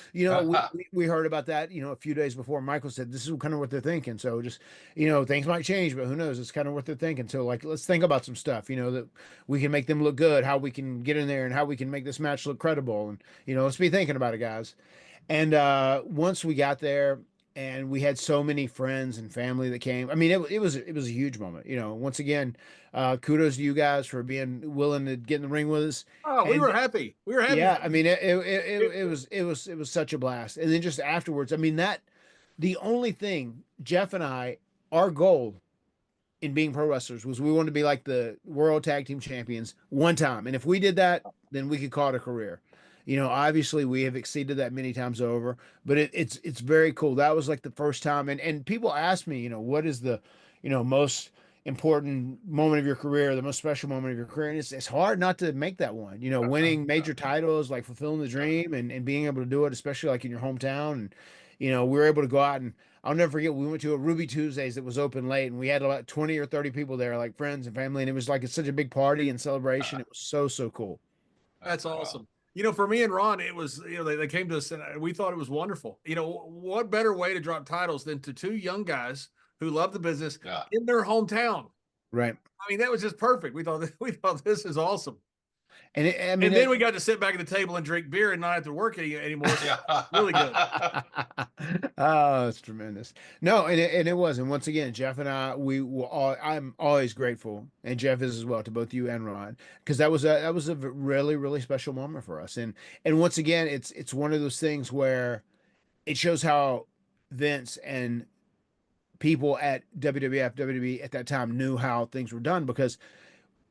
We heard about that, a few days before. Michael said, this is kind of what they're thinking. So just, things might change, but who knows? It's kind of what they're thinking. So like, let's think about some stuff, that we can make them look good, how we can get in there and how we can make this match look credible. And, let's be thinking about it, guys. And once we got there, and we had so many friends and family that came. I mean, it was a huge moment. Once again, kudos to you guys for being willing to get in the ring with us. Oh, we were happy. We were happy. Yeah, I mean, it was such a blast. And then just afterwards, I mean, the only thing Jeff and our goal in being pro wrestlers was we wanted to be like the World Tag Team Champions one time, and if we did that, then we could call it a career. Obviously we have exceeded that many times over, but it's very cool. That was like the first time. And people ask me, what is the, most important moment of your career, the most special moment of your career? And it's hard not to make that one, winning major titles, like fulfilling the dream and being able to do it, especially like in your hometown. And, we were able to go out, and I'll never forget, we went to a Ruby Tuesdays that was open late, and we had about 20 or 30 people there, like friends and family. And it was like, it's such a big party and celebration. It was so cool. That's awesome. For me and Ron, it was, they came to us and we thought it was wonderful. What better way to drop titles than to two young guys who love the business in their hometown? Right. I mean, that was just perfect. We thought this is awesome. And then we got to sit back at the table and drink beer and not have to work anymore. So really good. Oh, it's tremendous. No, and it was. And once again, Jeff and I'm always grateful, and Jeff is as well, to both you and Ron, because that was a really, really special moment for us. And once again, it's one of those things where it shows how Vince and people at WWF, WWE at that time knew how things were done, because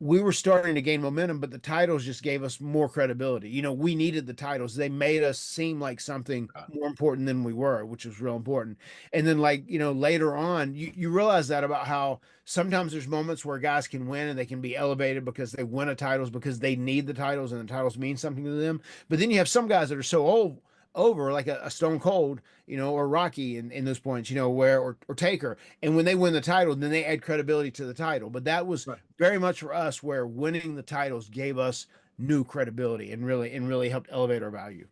we were starting to gain momentum, but the titles just gave us more credibility. We needed the titles. They made us seem like something more important than we were, which was real important. And then later on, you realize that about how sometimes there's moments where guys can win and they can be elevated because they win a titles because they need the titles and the titles mean something to them. But then you have some guys that are so over, like a Stone Cold, or Rocky in those points, or Taker. And when they win the title, then they add credibility to the title. But that was very much for us, where winning the titles gave us new credibility and really helped elevate our value.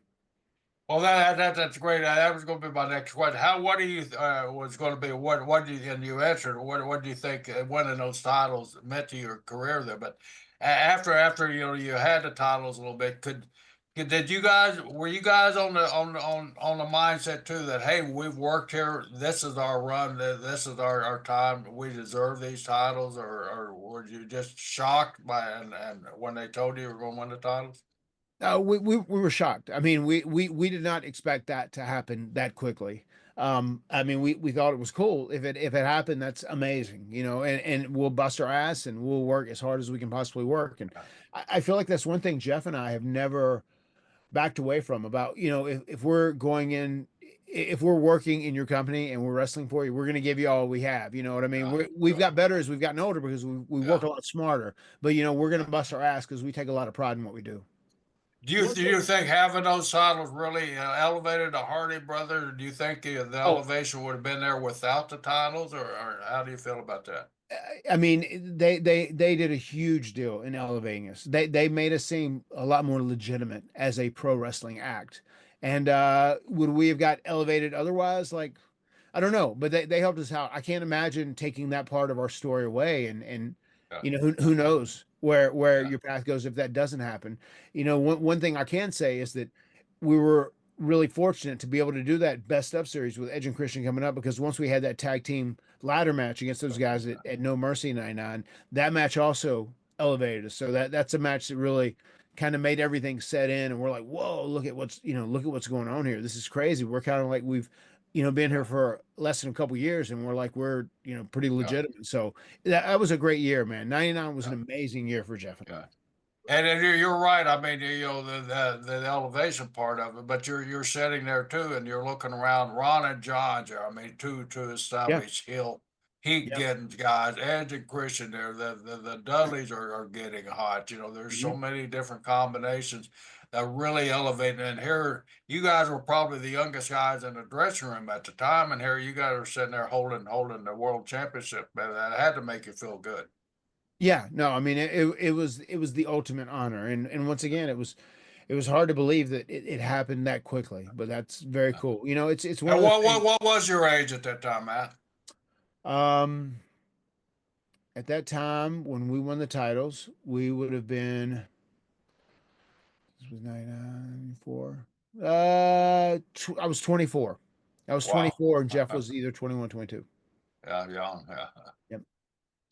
Well, that's great. That was going to be my next question. What do you was going to be? What do you, and you answered? What do you think winning those titles meant to your career there? But after you had the titles a little bit, were you guys on the mindset too that, hey, we've worked here, this is our run, this is our time, we deserve these titles, or were you just shocked by and when they told you were going to win the titles? We were shocked. I mean, we did not expect that to happen that quickly. I mean, we thought it was cool. If it happened, that's amazing, and we'll bust our ass and we'll work as hard as we can possibly work. And I feel like that's one thing Jeff and I have never backed away from, about, if we're going in, if we're working in your company and we're wrestling for you, we're going to give you all we have. You know what I mean? We've got better as we've gotten older because we work a lot smarter. But we're going to bust our ass because we take a lot of pride in what we do. Do you think having those titles really elevated the Hardy brothers? Or do you think the Oh, elevation would have been there without the titles, or how do you feel about that? I mean, they did a huge deal in elevating us. They made us seem a lot more legitimate as a pro wrestling act. And would we have got elevated otherwise? Like, I don't know, but they helped us out. I can't imagine taking that part of our story away, and Yeah, who knows where yeah, your path goes if that doesn't happen. One thing I can say is that we were really fortunate to be able to do that best of series with Edge and Christian coming up, because once we had that tag team ladder match against those guys at No Mercy 99, that match also elevated us. So that's a match that really kind of made everything set in, and we're like, whoa, look at what's going on here. This is crazy. We're kind of like we've been here for less than a couple years, and we're pretty yeah, legitimate. So that was a great year, man. 99 was yeah, an amazing year for Jeff and I. yeah. And then you're right. I mean, the elevation part of it, but you're sitting there too, and you're looking around. Ron and John, I mean, two Yeah, established heel heat yeah. getting guys. Edge and Christian there. The Dudleys are getting hot. There's so Mhm. many different combinations that really elevate. And here, you guys were probably the youngest guys in the dressing room at the time, and here you guys are sitting there holding the world championship. Man, that had to make you feel good. Yeah, no, I mean it was the ultimate honor, and once again it was hard to believe that it happened that quickly, but that's very cool. It's one And of the things. what was your age at that time, Matt? Um, at that time when we won the titles, we would have been, this was 99, 4. I was 24. I was Wow. 24 and Jeff was either 21, 22. Yeah, young. Yeah. Yep.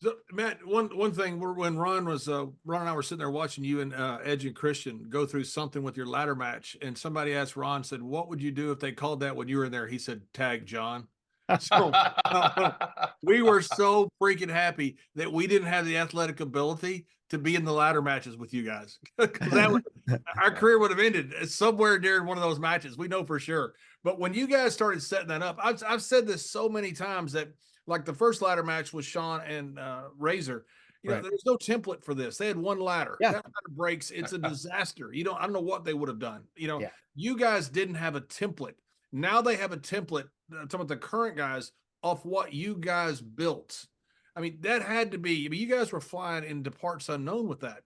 So, Matt, one thing, when Ron and I were sitting there watching you and Edge and Christian go through something with your ladder match, and somebody asked Ron, said, "What would you do if they called that when you were in there?" He said, "Tag John." So we were so freaking happy that we didn't have the athletic ability to be in the ladder matches with you guys, because our career would have ended somewhere during one of those matches. We know for sure. But when you guys started setting that up, I've said this so many times that, like, the first ladder match with Sean and Razor, Right. there's no template for this. They had one ladder. Yeah. That ladder breaks. It's a disaster. I don't know what they would have done. Yeah. You guys didn't have a template. Now they have a template. Some of the current guys off what you guys built. I mean, that had to be. I mean, you guys were flying into parts unknown with that.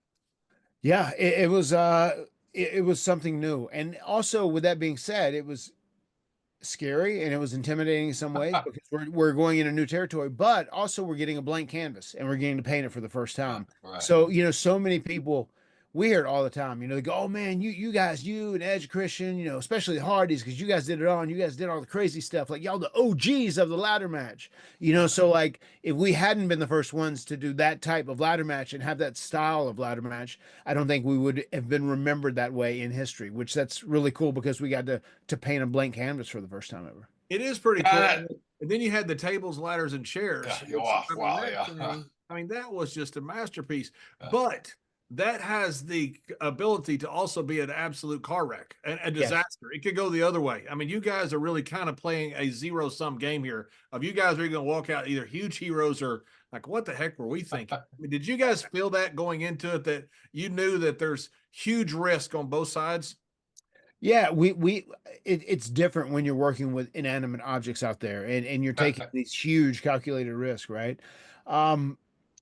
Yeah, it was something new. And also, with that being said, it was scary and it was intimidating in some ways because we're going into new territory, but also we're getting a blank canvas and we're getting to paint it for the first time. Right. So, so many people, we hear it all the time, they go, "Oh man, you guys, you and Edge Christian, especially the Hardys, because you guys did it all and you guys did all the crazy stuff, like y'all the OGs of the ladder match." So like if we hadn't been the first ones to do that type of ladder match and have that style of ladder match, I don't think we would have been remembered that way in history, which that's really cool because we got to paint a blank canvas for the first time ever. It is pretty cool. And then you had the tables, ladders, and chairs. Yeah, wow, yeah. I mean, that was just a masterpiece. But that has the ability to also be an absolute car wreck, a disaster. Yes. It could go the other way. I mean, you guys are really kind of playing a zero-sum game here. Of you guys are going to walk out either huge heroes or like, what the heck were we thinking? I mean, did you guys feel that going into it, that you knew that there's huge risk on both sides? Yeah, it's different when you're working with inanimate objects out there and you're taking these huge calculated risks, right?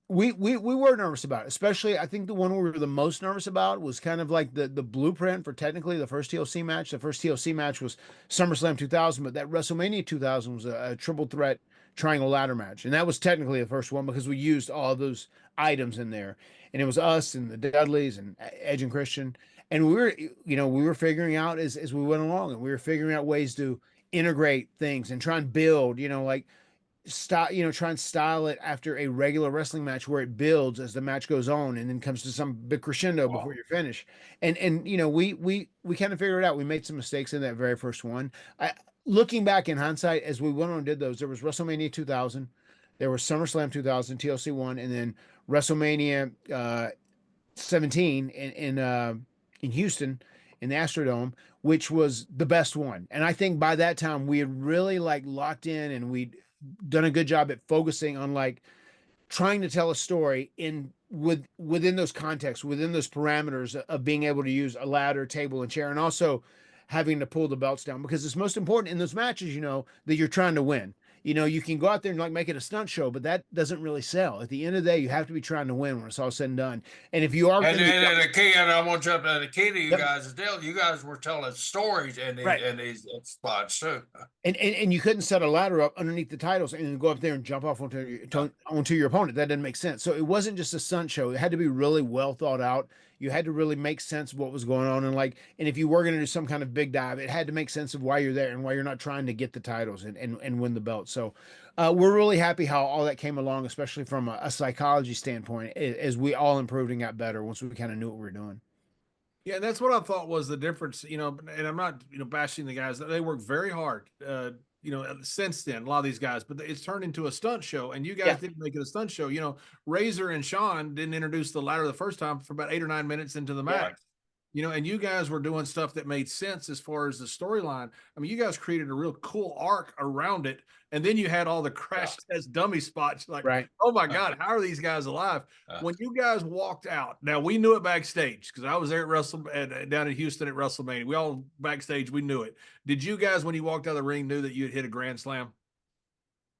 We were nervous about it, especially I think the one we were the most nervous about was kind of like the blueprint for technically the first TLC match. The first TLC match was SummerSlam 2000, but that WrestleMania 2000 was a triple threat triangle ladder match, and that was technically the first one because we used all those items in there, and it was us and the Dudleys and Edge and Christian, and we were figuring out as we went along, and we were figuring out ways to integrate things and try and build, like style, try and style it after a regular wrestling match where it builds as the match goes on and then comes to some big crescendo before you're finished. And we kind of figured it out. We made some mistakes in that very first one. Looking back in hindsight, as we went on and did those, there was WrestleMania 2000, there was SummerSlam 2000, TLC 1, and then WrestleMania 17 in Houston. in the Astrodome, which was the best one. And I think by that time we had really like locked in and we'd done a good job at focusing on like trying to tell a story within those contexts, within those parameters of being able to use a ladder, table, and chair, and also having to pull the belts down, because it's most important in those matches, that you're trying to win. You can go out there and like make it a stunt show, but that doesn't really sell. At the end of the day, you have to be trying to win when it's all said and done. And if you are, and the key, and I'm gonna jump in. The key to you Yep. guys is still, you guys were telling stories in these, Right. in these spots too. and you couldn't set a ladder up underneath the titles and then go up there and jump off onto your opponent. That didn't make sense. So it wasn't just a stunt show. It had to be really well thought out. You had to really make sense of what was going on. And if you were going to do some kind of big dive, it had to make sense of why you're there and why you're not trying to get the titles and win the belt. So we're really happy how all that came along, especially from a psychology standpoint, as we all improved and got better once we kind of knew what we were doing. Yeah, and that's what I thought was the difference, and I'm not, bashing the guys. They work very hard, since then, a lot of these guys, but it's turned into a stunt show, and you guys didn't make it a stunt show. Razor and Sean didn't introduce the ladder the first time for about 8 or 9 minutes into the match. And you guys were doing stuff that made sense as far as the storyline. I mean, you guys created a real cool arc around it. And then you had all the crash test dummy spots. Like, right. Oh my God, how are these guys alive? When you guys walked out, now we knew it backstage because I was there at down in Houston at WrestleMania. We all backstage, we knew it. Did you guys, when you walked out of the ring, knew that you had hit a grand slam?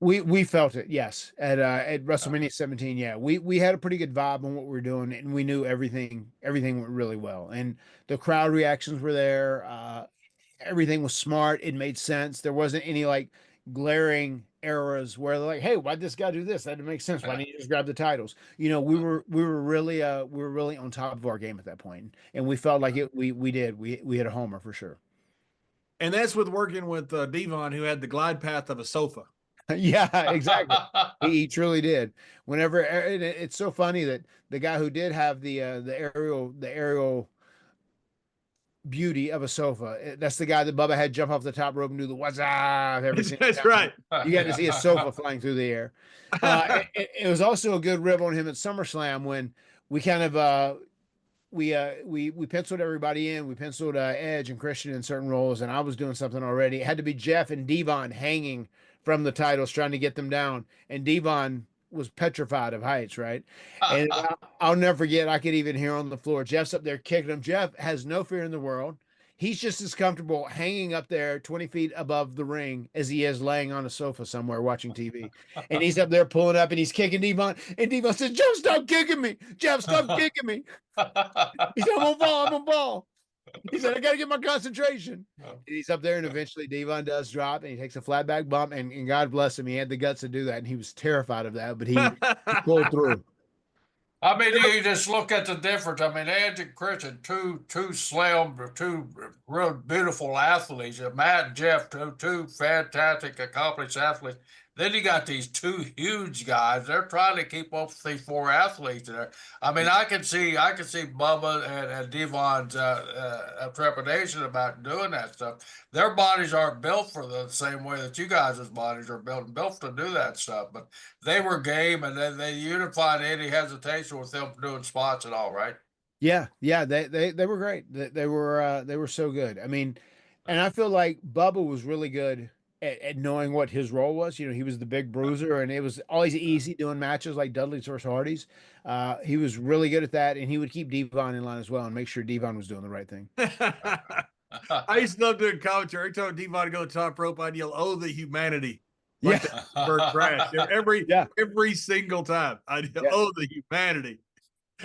We felt it, yes. At WrestleMania 17, yeah. We had a pretty good vibe on what we were doing, and we knew everything went really well. And the crowd reactions were there. Everything was smart. It made sense. There wasn't any like glaring errors where they're like, hey, why'd this guy do this? That didn't make sense. Why didn't you just grab the titles? We were really on top of our game at that point. And we felt like we hit a homer for sure. And that's with working with Devon, who had the glide path of a sofa. Yeah, exactly. He truly did. Whenever it's so funny that the guy who did have the aerial beauty of a sofa, that's the guy that Bubba had jump off the top rope and do the what's up every single That's time. right. You got to see a sofa flying through the air. It was also a good rib on him at SummerSlam when we kind of we penciled everybody in. We penciled Edge and Christian in certain roles, and I was doing something already. It had to be Jeff and Devon hanging from the titles, trying to get them down, and Devon was petrified of heights, right? And I'll never forget. I could even hear on the floor, Jeff's up there kicking him. Jeff has no fear in the world. He's just as comfortable hanging up there 20 feet above the ring as he is laying on a sofa somewhere watching TV. And he's up there pulling up and he's kicking Devon. And Devon says, Jeff, stop kicking me. Jeff, stop kicking me. He said, I'm on ball. He said, I got to get my concentration. And he's up there, and eventually Devon does drop, and he takes a flat back bump, and God bless him, he had the guts to do that, and he was terrified of that, but he pulled through. I mean, you just look at the difference. I mean, Edge and Christian, two slim, two real beautiful athletes. Matt and Jeff, two fantastic, accomplished athletes. Then you got these two huge guys. They're trying to keep up with these four athletes there. I mean, I can see Bubba and Devon's trepidation about doing that stuff. Their bodies aren't built for the same way that you guys' bodies are built to do that stuff. But they were game, and then they unified any hesitation with them doing spots and all, right? Yeah, they were great. They were so good. I mean, and I feel like Bubba was really good at knowing what his role was. He was the big bruiser, and it was always easy doing matches like Dudley's versus Hardy's. He was really good at that, and he would keep Devon in line as well and make sure Devon was doing the right thing. I used to love doing commentary. Every time Devon to go to the top rope, I'd yell, "Oh, the humanity!" Like Bert Crash. Every single time, I'd yell, "Oh, the humanity!"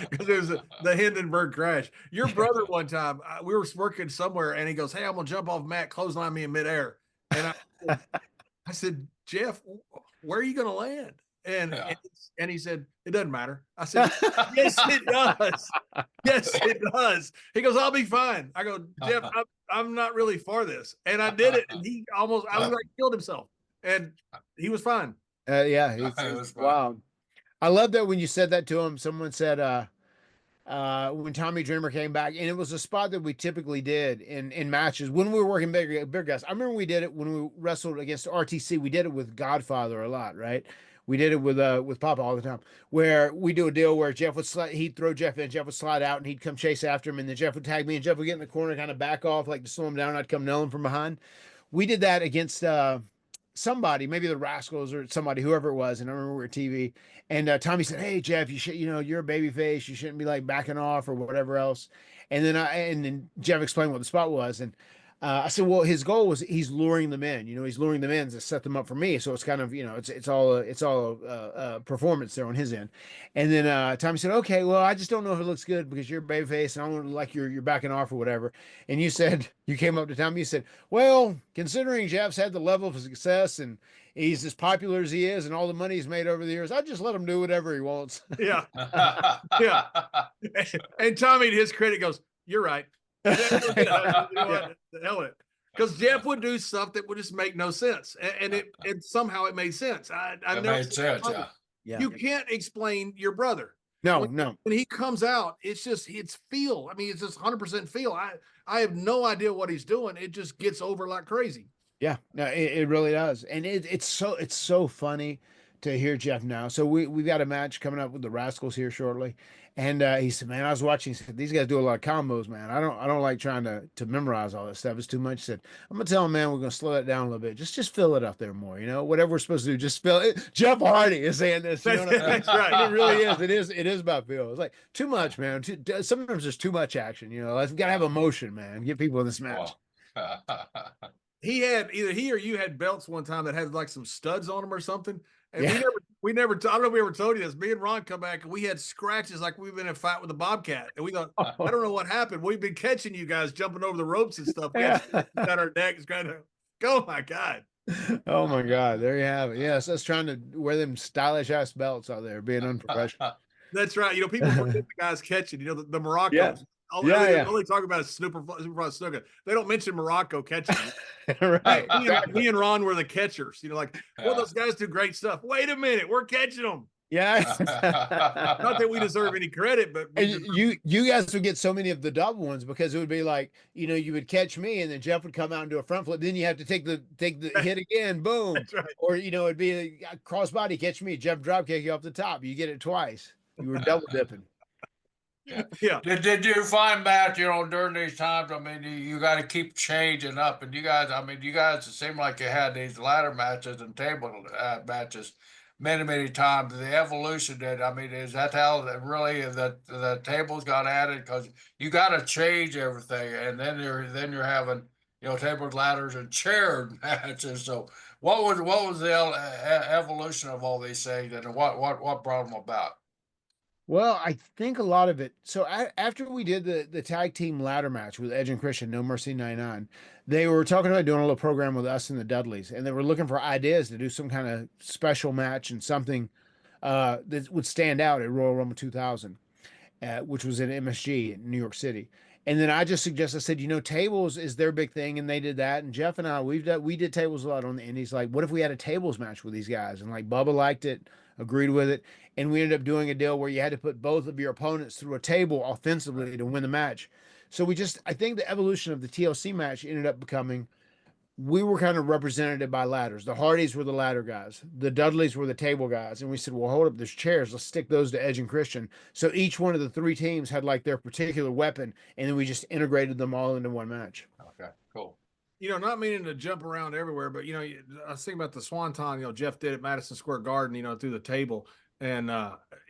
Because it was the Hindenburg crash. Your brother one time, we were working somewhere, and he goes, "Hey, I'm gonna jump off Matt, clothesline me in midair." And I said, Jeff, where are you going to land? And he said, it doesn't matter. I said, yes, it does. Yes, it does. He goes, I'll be fine. I go, Jeff, I'm not really for this. And I did it. And I was like, killed himself. And he was fine. Yeah, it was wild. I love that when you said that to him, someone said, when Tommy Dreamer came back, and it was a spot that we typically did in matches when we were working bigger guys. I remember we did it when we wrestled against RTC. We did it with Godfather a lot, right? We did it with Papa all the time, where we do a deal where Jeff would slide, he'd throw Jeff in, Jeff would slide out, and he'd come chase after him, and then Jeff would tag me, and Jeff would get in the corner, kind of back off, like to slow him down. And I'd come nail him from behind. We did that against somebody, maybe the Rascals or somebody, whoever it was, and I remember we were TV. And Tommy said, "Hey Jeff, you should, you're a baby face. You shouldn't be like backing off or whatever else." And then Jeff explained what the spot was, and I said, "Well, his goal was he's luring them in. He's luring them in to set them up for me. So it's kind of it's all a performance there on his end." And then Tommy said, "Okay, well, I just don't know if it looks good because you're a baby face, and I don't like you're backing off or whatever." And you came up to Tommy, you said, "Well, considering Jeff's had the level of success and he's as popular as he is and all the money he's made over the years, I just let him do whatever he wants." Yeah. Yeah. And Tommy, to his credit, goes, "You're right." You know what? The hell with it. Because Jeff would do stuff that would just make no sense. And it somehow it made sense. It made sense, Yeah. You can't explain your brother. No. When he comes out, it's feel. I mean, it's just 100% feel. I have no idea what he's doing. It just gets over like crazy. Yeah, no, it really does. And it's so funny to hear Jeff now. So we've got a match coming up with the Rascals here shortly. And he said, "Man, I was watching," he said, "these guys do a lot of combos, man. I don't like trying to memorize all this stuff. It's too much." He said, "I'm gonna tell him, man, we're gonna slow it down a little bit. Just fill it up there more, whatever we're supposed to do, just fill it." Jeff Hardy is saying this. You know what I mean? That's right. And it really is. It is about feel. It's like too much, man. Sometimes there's too much action, Let's gotta have emotion, man. Get people in this match. Either he or you had belts one time that had like some studs on them or something. And Yeah. we never, I don't know if we ever told you this. Me and Ron come back and we had scratches like we've been in a fight with a bobcat. And we thought, I don't know what happened. We've been catching you guys jumping over the ropes and stuff. We had got our necks kind of, oh my God. Oh my God. There you have it. Yes, us trying to wear them stylish ass belts out there, being unprofessional. That's right. People forget the guys catching, the Morocco. Yeah. They only talk about super snooker. They don't mention Morocco catching. Right. Me and Ron were the catchers. Those guys do great stuff. Wait a minute, we're catching them. Yeah. Not that we deserve any credit, but you guys would get so many of the double ones because it would be like, you would catch me and then Jeff would come out and do a front flip. Then you have to take the hit again, boom. That's right. Or it'd be a crossbody, catch me, Jeff drop kick you off the top. You get it twice. You were double dipping. Yeah. Did you find, Matt, during these times, I mean, you got to keep changing up, and you guys, it seemed like you had these ladder matches and table matches many, many times. The evolution is that how really the tables got added? Because you got to change everything, and then you're having tables, ladders, and chair matches. So what was the evolution of all these things, and what brought them about? Well, I think a lot of it. So after we did the tag team ladder match with Edge and Christian, No Mercy 99, they were talking about doing a little program with us and the Dudleys, and they were looking for ideas to do some kind of special match and something that would stand out at Royal Rumble 2000, which was at MSG in New York City. And then I just suggested, I said, tables is their big thing, and they did that. And Jeff and I, we did tables a lot on the Indies. Like, what if we had a tables match with these guys? And like Bubba liked it, agreed with it, and we ended up doing a deal where you had to put both of your opponents through a table offensively to win the match. So I think the evolution of the TLC match ended up becoming, we were kind of represented by ladders. The Hardys were the ladder guys. The Dudleys were the table guys. And we said, well, hold up, there's chairs. Let's stick those to Edge and Christian. So each one of the three teams had like their particular weapon, and then we just integrated them all into one match. Okay, cool. Not meaning to jump around everywhere, but I was thinking about the Swanton, Jeff did at Madison Square Garden, through the table. And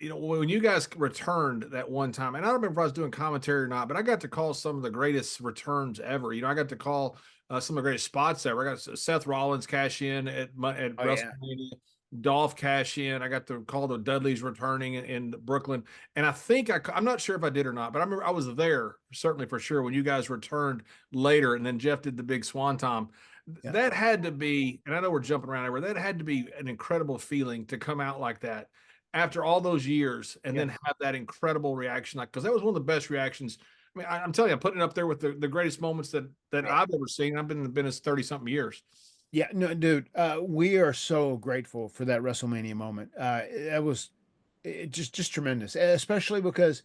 when you guys returned that one time, and I don't remember if I was doing commentary or not, but I got to call some of the greatest returns ever. I got to call some of the greatest spots ever. I got Seth Rollins cash in at WrestleMania, Dolph cash in. I got to call the Dudleys returning in Brooklyn, and I think I'm not sure if I did or not, but I remember I was there certainly for sure when you guys returned later, and then Jeff did the big Swanton. Yeah. That had to be, and I know we're jumping around everywhere, that had to be an incredible feeling to come out like that after all those years and then have that incredible reaction. Because that was one of the best reactions. I mean, I'm telling you, I'm putting it up there with the greatest moments that I've ever seen. I've been in the business 30-something years. Yeah, no, dude, we are so grateful for that WrestleMania moment. That was just tremendous, especially because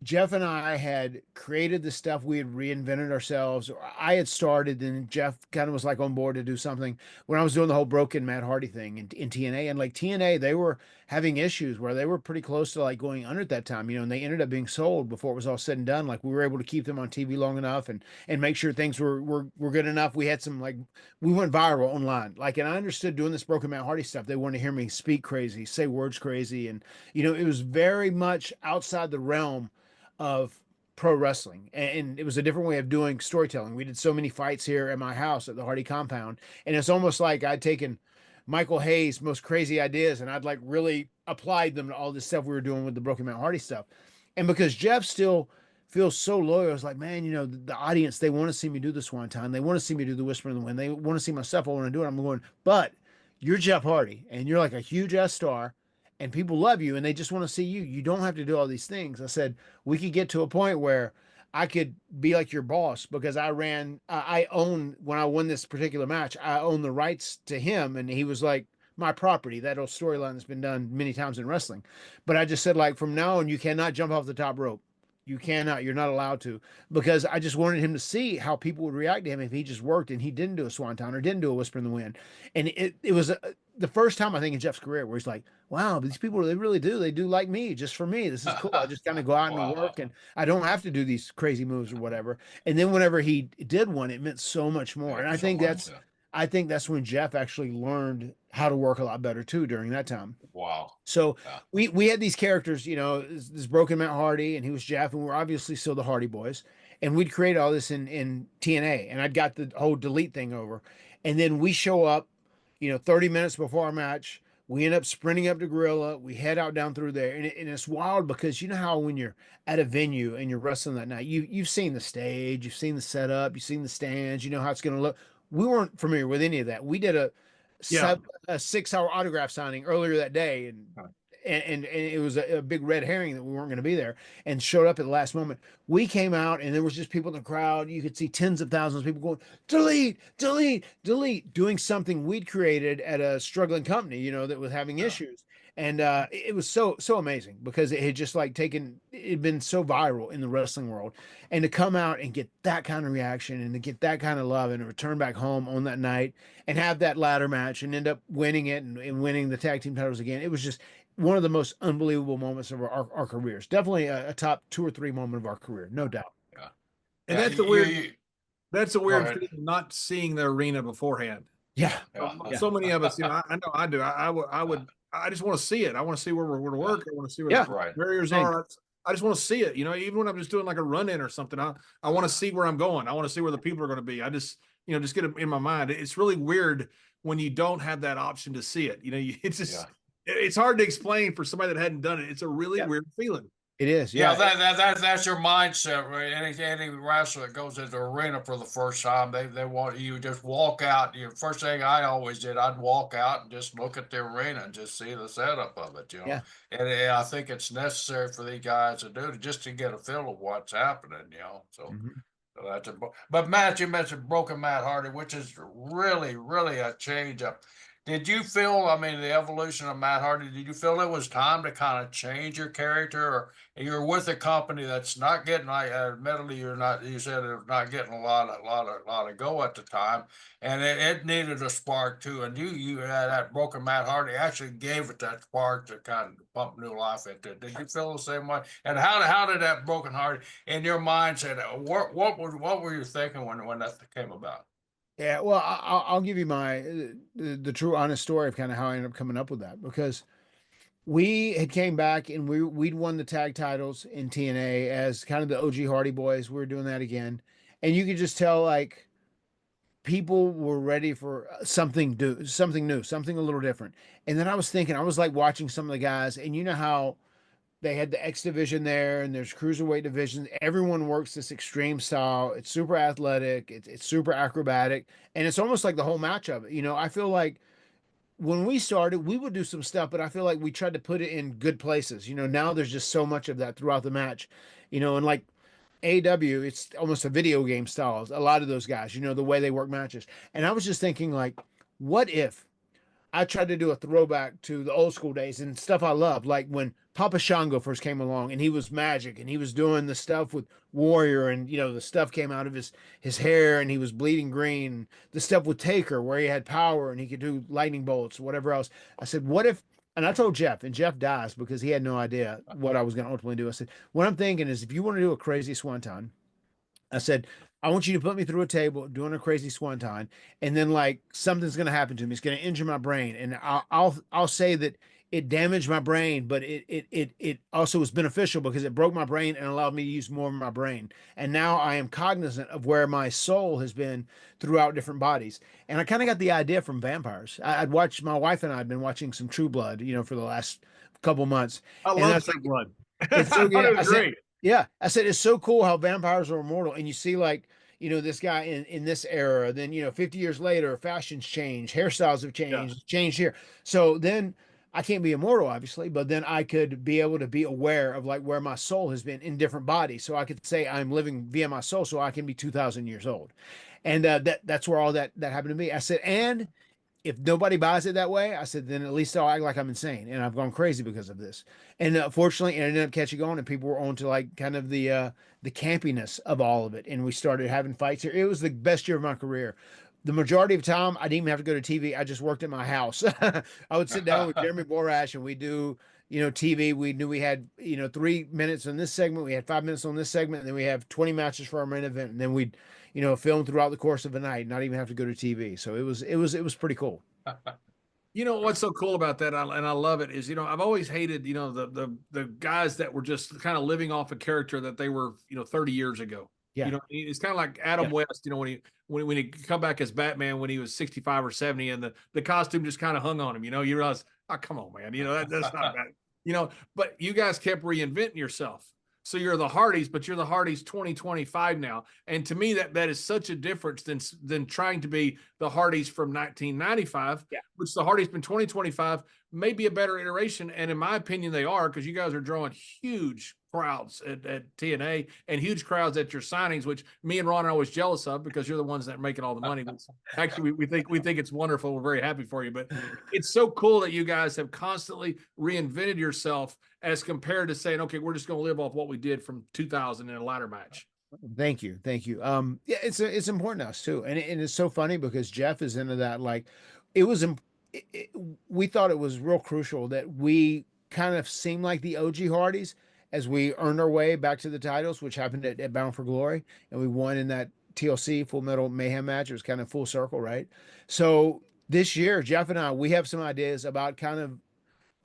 Jeff and I had created the stuff. We had reinvented ourselves. Or I had started, and Jeff kind of was like on board to do something when I was doing the whole broken Matt Hardy thing in TNA. And like TNA, they were having issues where they were pretty close to like going under at that time, and they ended up being sold before it was all said and done. Like we were able to keep them on TV long enough and make sure things were good enough. We had some like we went viral online. Like, and I understood doing this broken Matt Hardy stuff. They wanted to hear me speak crazy, say words crazy, and it was very much outside the realm of pro wrestling, and it was a different way of doing storytelling. We did so many fights here at my house at the Hardy compound, and it's almost like I'd taken Michael Hayes' most crazy ideas and I'd like really applied them to all this stuff we were doing with the Broken Mountain Hardy stuff. And because Jeff still feels so loyal, I was like, man, the audience, they want to see me do this one time. They want to see me do the Whisper in the Wind. They want to see my stuff. I want to do it. I'm going, but you're Jeff Hardy and you're like a huge S star and people love you and they just want to see you. You don't have to do all these things. I said, we could get to a point where I could be like your boss because I own, when I won this particular match, I own the rights to him. And he was like my property. That old storyline that's been done many times in wrestling. But I just said, like, from now on, you cannot jump off the top rope. You cannot, you're not allowed to, because I just wanted him to see how people would react to him if he just worked and he didn't do a swanton or didn't do a whisper in the wind. And it was the first time I think in Jeff's career where he's like, wow, these people, they do like me just for me. This is cool. I just kind of go out and work and I don't have to do these crazy moves or whatever. And then whenever he did one, it meant so much more. And I think that's when Jeff actually learned how to work a lot better too during that time. Wow. So we had these characters, this broken Matt Hardy, and he was Jeff, and we're obviously still the Hardy Boys. And we'd create all this in TNA, and I'd got the whole delete thing over. And then we show up, 30 minutes before our match. We end up sprinting up to Gorilla. We head out down through there, and it's wild because you know how when you're at a venue and you're wrestling that night, you've seen the stage, you've seen the setup, you've seen the stands, you know how it's going to look. We weren't familiar with any of that. We did a 6-hour autograph signing earlier that day, and it was a big red herring that we weren't going to be there, and showed up at the last moment. We came out and there was just people in the crowd. You could see tens of thousands of people going, delete, delete, delete, doing something we'd created at a struggling company, that was having issues. And it was so amazing because it had just like it'd been so viral in the wrestling world, and to come out and get that kind of reaction and to get that kind of love and to return back home on that night and have that ladder match and end up winning it and winning the tag team titles again. It was just one of the most unbelievable moments of our careers. Definitely a top 2 or 3 moment of our career, no doubt. Yeah. And that's a weird thing, not seeing the arena beforehand. Yeah. So many of us, I know I do. I just want to see it. I want to see where we're going to work. I want to see where the barriers are. I just want to see it. Even when I'm just doing like a run in or something, I want to see where I'm going. I want to see where the people are going to be. I just, just get it in my mind. It's really weird when you don't have that option to see it. It's just, it's hard to explain for somebody that hadn't done it. It's a really weird feeling. It is. Yeah, that's your mindset, right? Any wrestler that goes into the arena for the first time, they want you to just walk out. First thing I always did, I'd walk out and just look at the arena and just see the setup of it, Yeah. And I think it's necessary for these guys to do just to get a feel of what's happening, So, so that's but Matt, you mentioned Broken Matt Hardy, which is really, really a change up. Did you feel, the evolution of Matt Hardy, did you feel it was time to kind of change your character, or you're with a company that's not getting, admittedly, you said it's not getting a lot of go at the time, and it needed a spark too, and you had that Broken Matt Hardy actually gave it that spark to kind of pump new life into it. Did you feel the same way? And how did that Broken Hardy, in your mindset, what were you thinking when that came about? Yeah, well, I'll give you the true honest story of kind of how I ended up coming up with that, because we had came back and we'd won the tag titles in TNA as kind of the OG Hardy Boys. We were doing that again, and you could just tell like people were ready for something new, something a little different. And then I was thinking, I was like watching some of the guys, and you know how they had the X division there, and there's cruiserweight divisions. Everyone works this extreme style. It's super athletic. It's super acrobatic, and it's almost like the whole match of it. I feel like when we started, we would do some stuff, but I feel like we tried to put it in good places. Now there's just so much of that throughout the match. And like AEW, it's almost a video game style. A lot of those guys, the way they work matches. And I was just thinking, like, what if I tried to do a throwback to the old school days and stuff I love, like when Papa Shango first came along, and he was magic, and he was doing the stuff with Warrior, and the stuff came out of his hair, and he was bleeding green. The stuff with Taker, where he had power and he could do lightning bolts, whatever else. I said, what if? And I told Jeff, and Jeff dies because he had no idea what I was going to ultimately do. I said, what I'm thinking is, if you want to do a crazy swanton, I said, I want you to put me through a table doing a crazy swanton, and then like something's going to happen to me. It's going to injure my brain, and I'll say that it damaged my brain, but it also was beneficial because it broke my brain and allowed me to use more of my brain. And now I am cognizant of where my soul has been throughout different bodies. And I kind of got the idea from vampires. I'd watched, my wife and I had been watching some True Blood, for the last couple months. I And love that's True Blood. it's so I thought yeah, it was great. yeah, I said it's so cool how vampires are immortal, and you see like this guy in this era. Then 50 years later, fashions change, hairstyles have Yeah. changed here. So then I can't be immortal, obviously, but then I could be able to be aware of like where my soul has been in different bodies. So I could say I'm living via my soul, so I can be 2,000 years old, and that's where all that happened to me. I said, and if nobody buys it that way, I said, then at least I'll act like I'm insane and I've gone crazy because of this. And fortunately, it ended up catching on, and people were on to like kind of the campiness of all of it. And we started having fights here. It was the best year of my career. The majority of the time, I didn't even have to go to TV. I just worked at my house. I would sit down with Jeremy Borash, and we do, TV. We knew we had, 3 minutes on this segment. We had 5 minutes on this segment. And then we have 20 matches for our main event. And then we'd, film throughout the course of a night, not even have to go to TV. So it was pretty cool. You know what's so cool about that, and I love it, is I've always hated the guys that were just kind of living off a character that they were 30 years ago. Yeah. It's kind of like Adam Yeah. West. When he come back as Batman when he was 65 or 70, and the costume just kind of hung on him. You realize, oh, come on, man, that's not bad. But you guys kept reinventing yourself. So you're the Hardys, but you're the Hardys 2025 now. And to me, that is such a difference than trying to be the Hardys from 1995, Yeah. which the Hardys from 2025 may be a better iteration. And in my opinion, they are, because you guys are drawing huge crowds at TNA and huge crowds at your signings, which me and Ron are always jealous of because you're the ones that are making all the money. Actually, we think it's wonderful. We're very happy for you, but it's so cool that you guys have constantly reinvented yourself as compared to saying, okay, we're just going to live off what we did from 2000 in a ladder match. Thank you. Yeah, it's important to us too. And it's so funny because Jeff is into that. Like it was, we thought it was real crucial that we kind of seemed like the OG Hardys as we earned our way back to the titles, which happened at Bound for Glory. And we won in that TLC Full Metal Mayhem match. It was kind of full circle, right? So this year, Jeff and I, we have some ideas about kind of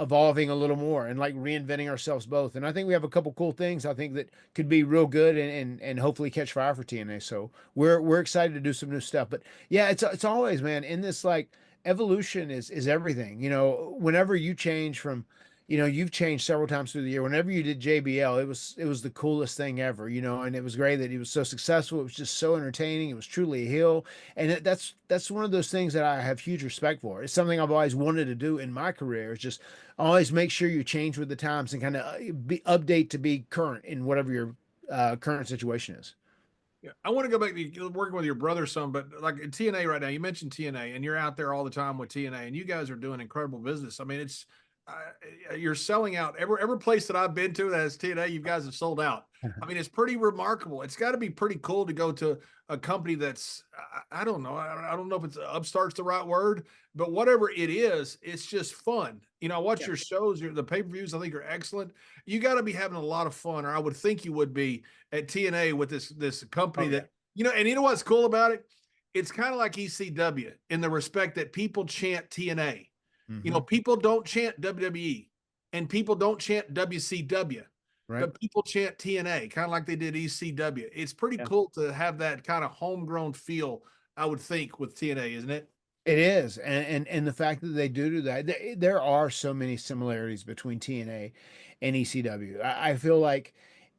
evolving a little more and like reinventing ourselves both. And I think we have a couple cool things I think that could be real good and hopefully catch fire for TNA. So we're excited to do some new stuff. But yeah, it's always, man, in this like evolution is everything. Whenever you change from, you've changed several times through the year. Whenever you did JBL, it was the coolest thing ever, and it was great that he was so successful. It was just so entertaining. It was truly a heel. And that's one of those things that I have huge respect for. It's something I've always wanted to do in my career. It's just always make sure you change with the times and kind of update to be current in whatever your current situation is. Yeah, I want to go back to working with your brother some, but like in TNA right now, you mentioned TNA, and you're out there all the time with TNA, and you guys are doing incredible business. I mean, it's you're selling out every place that I've been to that has TNA. You guys have sold out. I mean, it's pretty remarkable. It's got to be pretty cool to go to a company that's I don't know. I don't know if it's upstart's the right word, but whatever it is, it's just fun. I watch your shows, the pay-per-views. I think are excellent. You got to be having a lot of fun, or I would think you would be at TNA with this company that And you know what's cool about it? It's kind of like ECW in the respect that people chant TNA. Mm-hmm. People don't chant WWE and people don't chant WCW, Right. but people chant TNA, kind of like they did ECW. It's pretty cool to have that kind of homegrown feel, I would think, with TNA, isn't it? It is. And the fact that they do that, there are so many similarities between TNA and ECW. I feel like,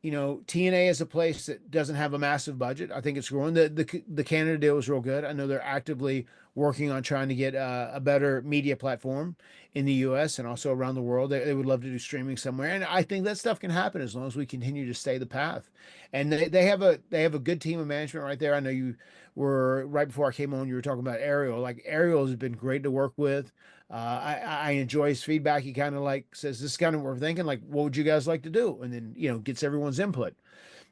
TNA is a place that doesn't have a massive budget. I think it's growing. The Canada deal is real good. I know they're actively working on trying to get a better media platform in the US and also around the world. They would love to do streaming somewhere. And I think that stuff can happen as long as we continue to stay the path. And they have a good team of management right there. I know you were right before I came on, you were talking about Ariel. Like Ariel has been great to work with. I enjoy his feedback. He kind of like says, this is kind of what we're thinking. Like, what would you guys like to do? And then, gets everyone's input.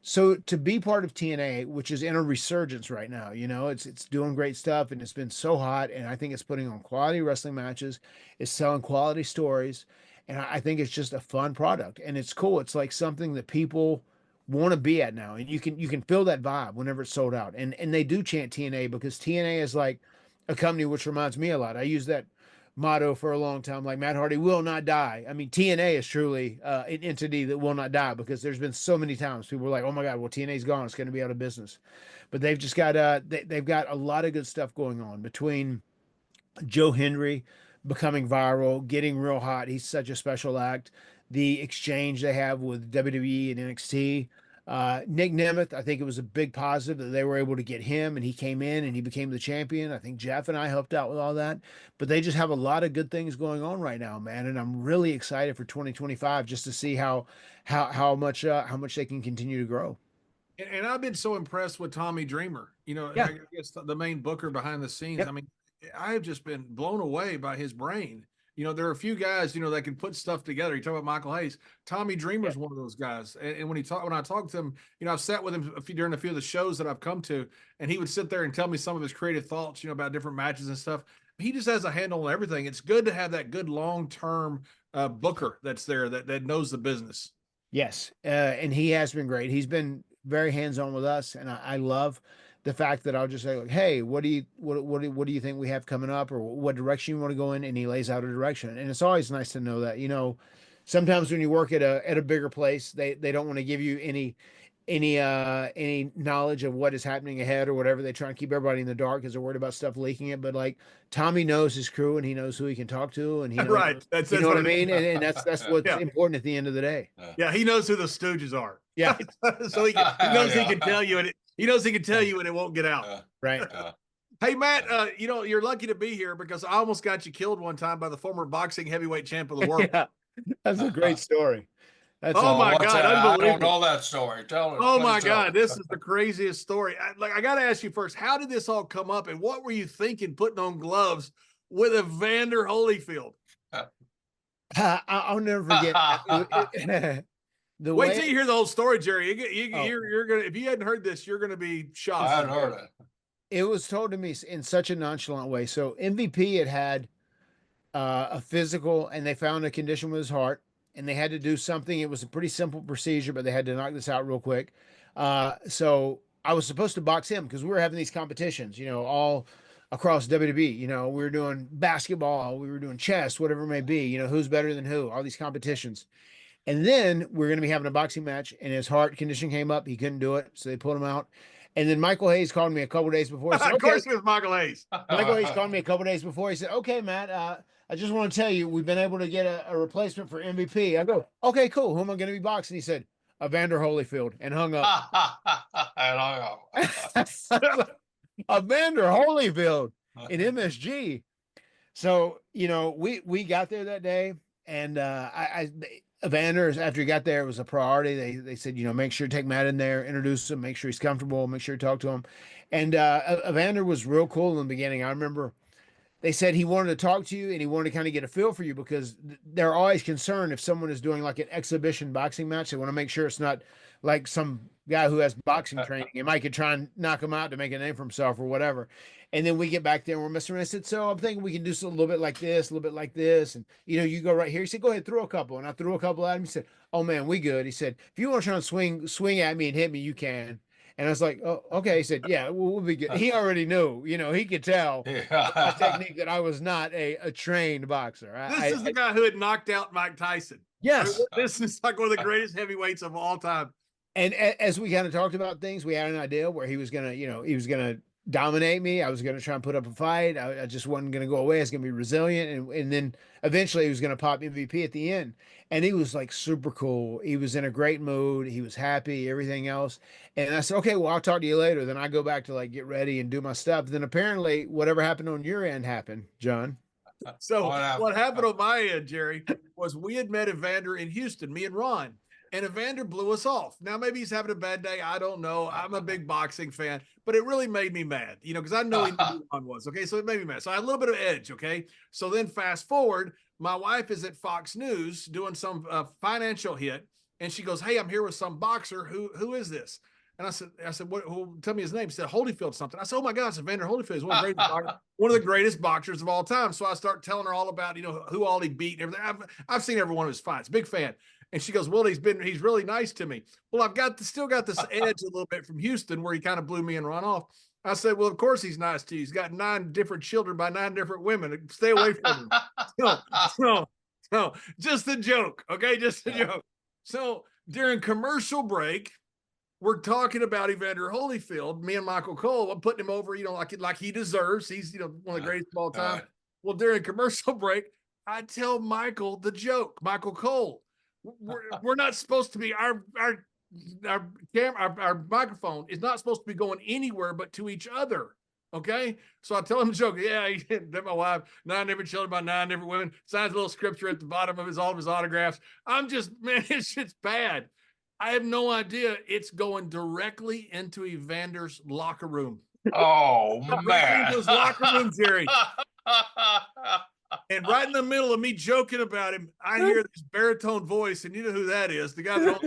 So to be part of TNA, which is in a resurgence right now, it's doing great stuff and it's been so hot. And I think it's putting on quality wrestling matches. It's selling quality stories. And I think it's just a fun product. And it's cool. It's like something that people want to be at now. And you can feel that vibe whenever it's sold out. And they do chant TNA because TNA is like a company which reminds me a lot. I use that motto for a long time, like Matt Hardy will not die. I mean, TNA is truly an entity that will not die because there's been so many times people were like, oh my God, well, TNA's gone. It's going to be out of business. But they've just got, they've got a lot of good stuff going on between Joe Hendry becoming viral, getting real hot. He's such a special act. The exchange they have with WWE and NXT. Nick Nemeth, I think it was a big positive that they were able to get him and he came in and he became the champion. I think Jeff and I helped out with all that, but they just have a lot of good things going on right now, man. And I'm really excited for 2025 just to see how much they can continue to grow. And I've been so impressed with Tommy Dreamer, Yeah. I guess the main booker behind the scenes. Yep. I mean, I have just been blown away by his brain. There are a few guys, that can put stuff together. You talk about Michael Hayes. Tommy Dreamer's one of those guys. And when I talk to him, I've sat with him during a few of the shows that I've come to, and he would sit there and tell me some of his creative thoughts, about different matches and stuff. He just has a handle on everything. It's good to have that good long-term booker that's there that knows the business. Yes. And he has been great. He's been very hands-on with us. And I love the fact that I'll just say, like, hey, what do you think we have coming up, or what direction you want to go in? And he lays out a direction. And it's always nice to know that, sometimes when you work at a bigger place, they don't want to give you any knowledge of what is happening ahead or whatever. They try and keep everybody in the dark because they're worried about stuff leaking it. But like Tommy knows his crew and he knows who he can talk to, and he knows, right. That's what I mean? And that's what's important at the end of the day. Yeah. He knows who the Stooges are. Yeah. So he knows he can tell you, and he knows he can tell you and it won't get out. Right. Hey, Matt, you're lucky to be here because I almost got you killed one time by the former boxing heavyweight champ of the world. Yeah. That's a great story. My God, I don't know that story. Tell it. Oh my God, this is the craziest story. I got to ask you first, how did this all come up, and what were you thinking putting on gloves with Evander Holyfield? I'll never forget. Wait till you hear the whole story, Jerry. You're gonna, if you hadn't heard this, you're gonna be shocked. I hadn't heard it. It was told to me in such a nonchalant way. So MVP had a physical, and they found a condition with his heart, and they had to do something. It was a pretty simple procedure, but they had to knock this out real quick. So I was supposed to box him because we were having these competitions, all across WWE. We were doing basketball, we were doing chess, whatever it may be, who's better than who, all these competitions. And then we're going to be having a boxing match, and his heart condition came up. He couldn't do it, so they pulled him out. And then Michael Hayes called me a couple days before. Said, of course, it was Michael Hayes. Michael Hayes called me a couple days before. He said, "Okay, Matt, I just want to tell you, we've been able to get a replacement for MVP." I go, "Okay, cool. Who am I going to be boxing?" He said, "Evander Holyfield," and hung up. Evander Holyfield in MSG. So we got there that day, and Evander, after he got there, it was a priority. They said, make sure you take Matt in there, introduce him, make sure he's comfortable, make sure you talk to him. And Evander was real cool in the beginning. I remember they said he wanted to talk to you and he wanted to kind of get a feel for you because they're always concerned if someone is doing like an exhibition boxing match. They want to make sure it's not like some guy who has boxing training. He might could try and knock him out to make a name for himself or whatever. And then we get back there and we're messing around. I said, so I'm thinking we can do a little bit like this, a little bit like this. And, you go right here. He said, go ahead, throw a couple. And I threw a couple at him. He said, oh, man, we good. He said, if you want to try and swing at me and hit me, you can. And I was like, oh, okay. He said, yeah, we'll be good. He already knew, he could tell my technique that I was not a trained boxer. This is the guy who had knocked out Mike Tyson. Yes. This is like one of the greatest heavyweights of all time. And as we kind of talked about things, we had an idea where he was going to, dominate me. I was going to try and put up a fight. I just wasn't going to go away. I was going to be resilient. And then eventually he was going to pop MVP at the end. And he was like super cool. He was in a great mood. He was happy, everything else. And I said, okay, well, I'll talk to you later. Then I go back to like get ready and do my stuff. Then apparently whatever happened on your end happened, John. So what happened on my end, Jerry, was we had met Evander in Houston, me and Ron. and Evander blew us off. Now, maybe he's having a bad day. I don't know. I'm a big boxing fan, but it really made me mad, you know, because I know he knew who Ron was. Okay. So it made me mad. So I had a little bit of edge. Okay. So then fast forward, my wife is at Fox News doing some financial hit, and she goes, "Hey, I'm here with some boxer. Who is this?" And I said, "What? Tell me his name." She said, "Holyfield something." I said, "Oh my gosh, Evander Holyfield is one of the greatest boxers of all time." So I start telling her all about, you know, who all he beat and everything. I've seen every one of his fights. Big fan. And she goes, "Well, he's really nice to me." Well, still got this edge a little bit from Houston where he kind of blew me and run off. I said, "Well, of course he's nice to you. He's got 9 different children by 9 different women. Stay away from him." So, just a joke. Okay. Just a joke. So during commercial break, we're talking about Evander Holyfield, me and Michael Cole. I'm putting him over, you know, like he deserves. He's, you know, one of the greatest of all time. Well, during commercial break, I tell Michael the joke. Michael Cole, we're not supposed to be our camera, our microphone is not supposed to be going anywhere but to each other. Okay, so I tell him the joke. Yeah, that my wife, 9 different children by 9 different women. Signs a little scripture at the bottom of all of his autographs. I'm just, man, it's shit's bad. I have no idea. It's going directly into Evander's locker room. Oh, man. Into his locker room, Jerry. And right in the middle of me joking about him, I hear this baritone voice, and you know who that is. The guy that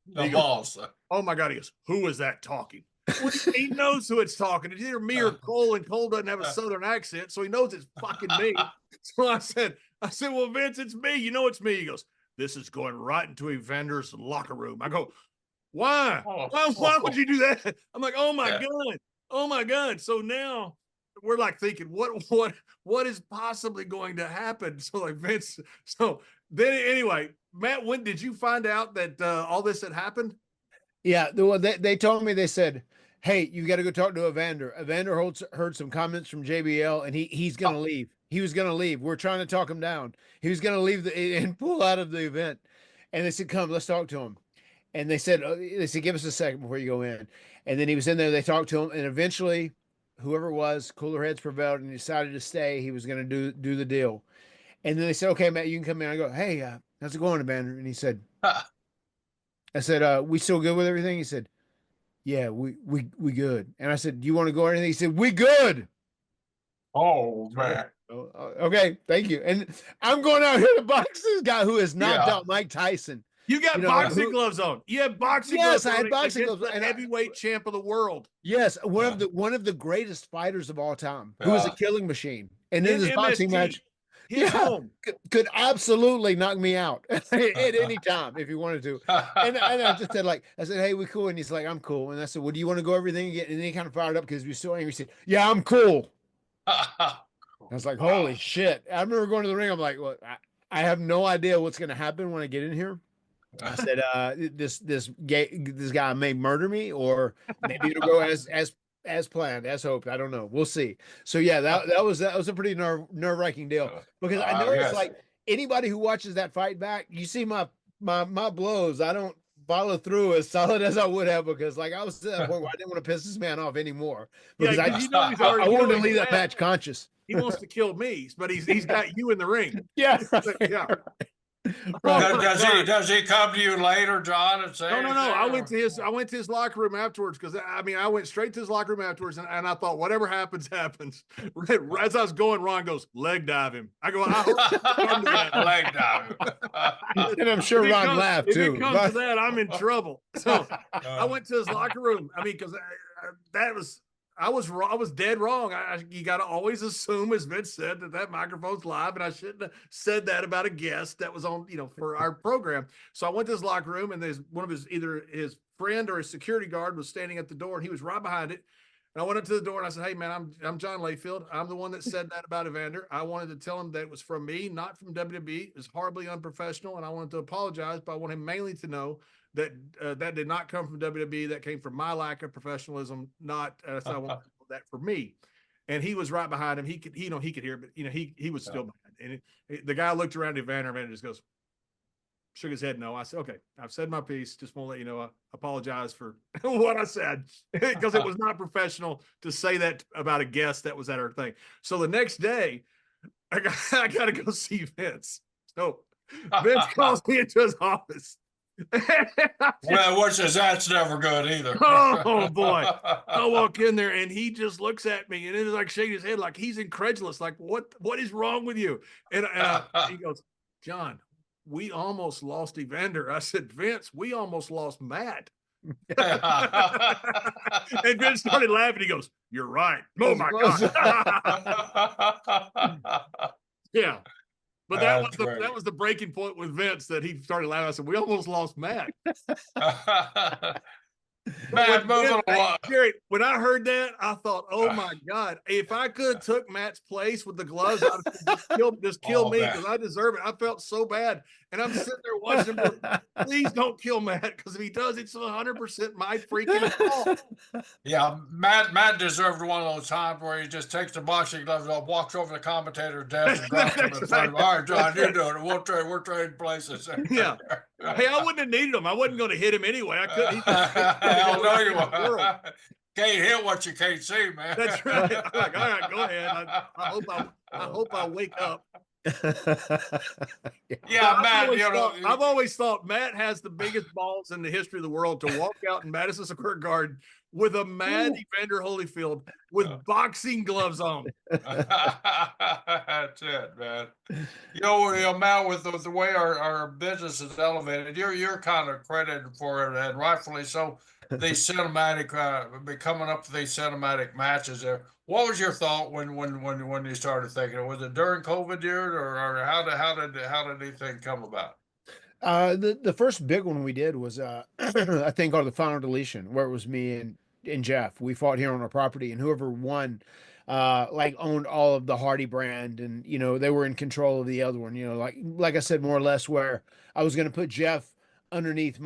the boss. "Oh my God," he goes, "Who is that talking?" Well, he knows who it's talking. It's either me or Cole, and Cole doesn't have a Southern accent, so he knows it's fucking me. So I said, "Well, Vince, it's me. You know it's me." He goes, "This is going right into Evander's locker room." I go, "Why? Why would you do that?" I'm like, "Oh my God. Oh my God." So now we're like thinking, what is possibly going to happen? So like Vince, so then anyway, Matt, when did you find out that all this had happened? Yeah, they told me, they said, "Hey, you got to go talk to Evander. Evander heard some comments from JBL, and he's going to leave. He was going to leave. We're trying to talk him down. He was going to leave and pull out of the event." And they said, "Come, let's talk to him." And they said, "Give us a second before you go in." And then he was in there. They talked to him, and eventually, whoever it was, cooler heads prevailed, and he decided to stay. He was going to do the deal. And then they said, "Okay, Matt, you can come in." I go, "Hey, how's it going, Evander?" And he said, I said, "We still good with everything?" He said, "Yeah, we good." And I said, "Do you want to go or anything?" He said, "We good." Oh, man. Okay, thank you. And I'm going out here to box this guy who has knocked out Mike Tyson. You got boxing gloves on. You had boxing gloves on. Yes, I had boxing gloves on. The heavyweight champ of the world. Yes, one of the greatest fighters of all time, who is a killing machine. And in this boxing match, home could absolutely knock me out at any time if he wanted to. And I just said, I said, "Hey, we cool?" And he's like, "I'm cool." And I said, "Well, do you want to go everything again?" And then he kind of fired up because he was so angry. He said, "Yeah, I'm cool." I was like, "Holy shit." I remember going to the ring. I'm like, "Well, I have no idea what's going to happen when I get in here." I said, this guy may murder me, or maybe it'll go as planned, as hoped. I don't know. We'll see. So yeah, that was a pretty nerve-wracking deal, because I know it's like anybody who watches that fight back, you see my blows. I don't follow through as solid as I would have, because like I was to that point where I didn't want to piss this man off anymore, because I wanted to leave that match conscious. He wants to kill me, but he's got you in the ring. Yeah. Yeah. Does he come to you later, John, and say? No. I went to his locker room afterwards, because I went straight to his locker room afterwards, and I thought, whatever happens. As I was going, Ron goes, "Leg dive him." I go, "I hope come to that." Leg dive him. And I'm sure Ron laughed too. If it comes to that, I'm in trouble. So I went to his locker room. I mean, because I was dead wrong. You got to always assume, as Vince said, that microphone's live, and I shouldn't have said that about a guest that was on, for our program. So I went to his locker room, and there's one of either his friend or his security guard was standing at the door, and he was right behind it. And I went up to the door and I said, "Hey man, I'm John Layfield. I'm the one that said that about Evander. I wanted to tell him that it was from me, not from WWE. It was horribly unprofessional, and I wanted to apologize, but I want him mainly to know that that did not come from WWE. That came from my lack of professionalism. Not so I want that for me." And he was right behind him. He could hear, but he was still behind. And the guy looked around at Evander, and just goes, shook his head no. I said, "Okay, I've said my piece. Just want to let you know, I apologize for what I said, because it was not professional to say that about a guest that was at our thing." So the next day, I got to go see Vince. So Vince calls me into his office. Well, which is that's never good either. Oh boy. I walk in there and he just looks at me and it's like shaking his head like he's incredulous. Like, what is wrong with you? And he goes, John, we almost lost Evander. I said, Vince, we almost lost Matt. And Vince started laughing. He goes, you're right. Oh my God. Yeah. But that was the breaking point with Vince that he started laughing. I said, we almost lost Matt. Matt, moving along. Jerry, when I heard that, I thought, oh my God, if I could have took Matt's place with the gloves, I'd just kill me because I deserve it. I felt so bad. And I'm sitting there watching him. Please don't kill Matt, because if he does, it's 100% my freaking fault. Yeah, Matt deserved one of those times where he just takes the boxing gloves off, walks over the commentator's desk, and drops him in front of him. All right, John, you're doing it. We're trading places. Yeah. Hey, I wouldn't have needed him. I wasn't going to hit him anyway. I couldn't. Hell no, you can't hit what you can't see, man. That's right. I'm like, all right, go ahead. I hope I wake up. Yeah, Matt, I've always thought Matt has the biggest balls in the history of the world to walk out in Madison Square Garden with a mad Evander Holyfield with boxing gloves on. That's it, man. Matt, with the way our business is elevated, you're kind of credited for it, and rightfully so. These cinematic, coming up to these cinematic matches there. What was your thought when you started thinking? Was it during COVID years, or how did anything come about? The first big one we did was I think called the Final Deletion, where it was me and Jeff. We fought here on our property, and whoever won owned all of the Hardy brand, and they were in control of the other one. Like I said, more or less, where I was going to put Jeff underneath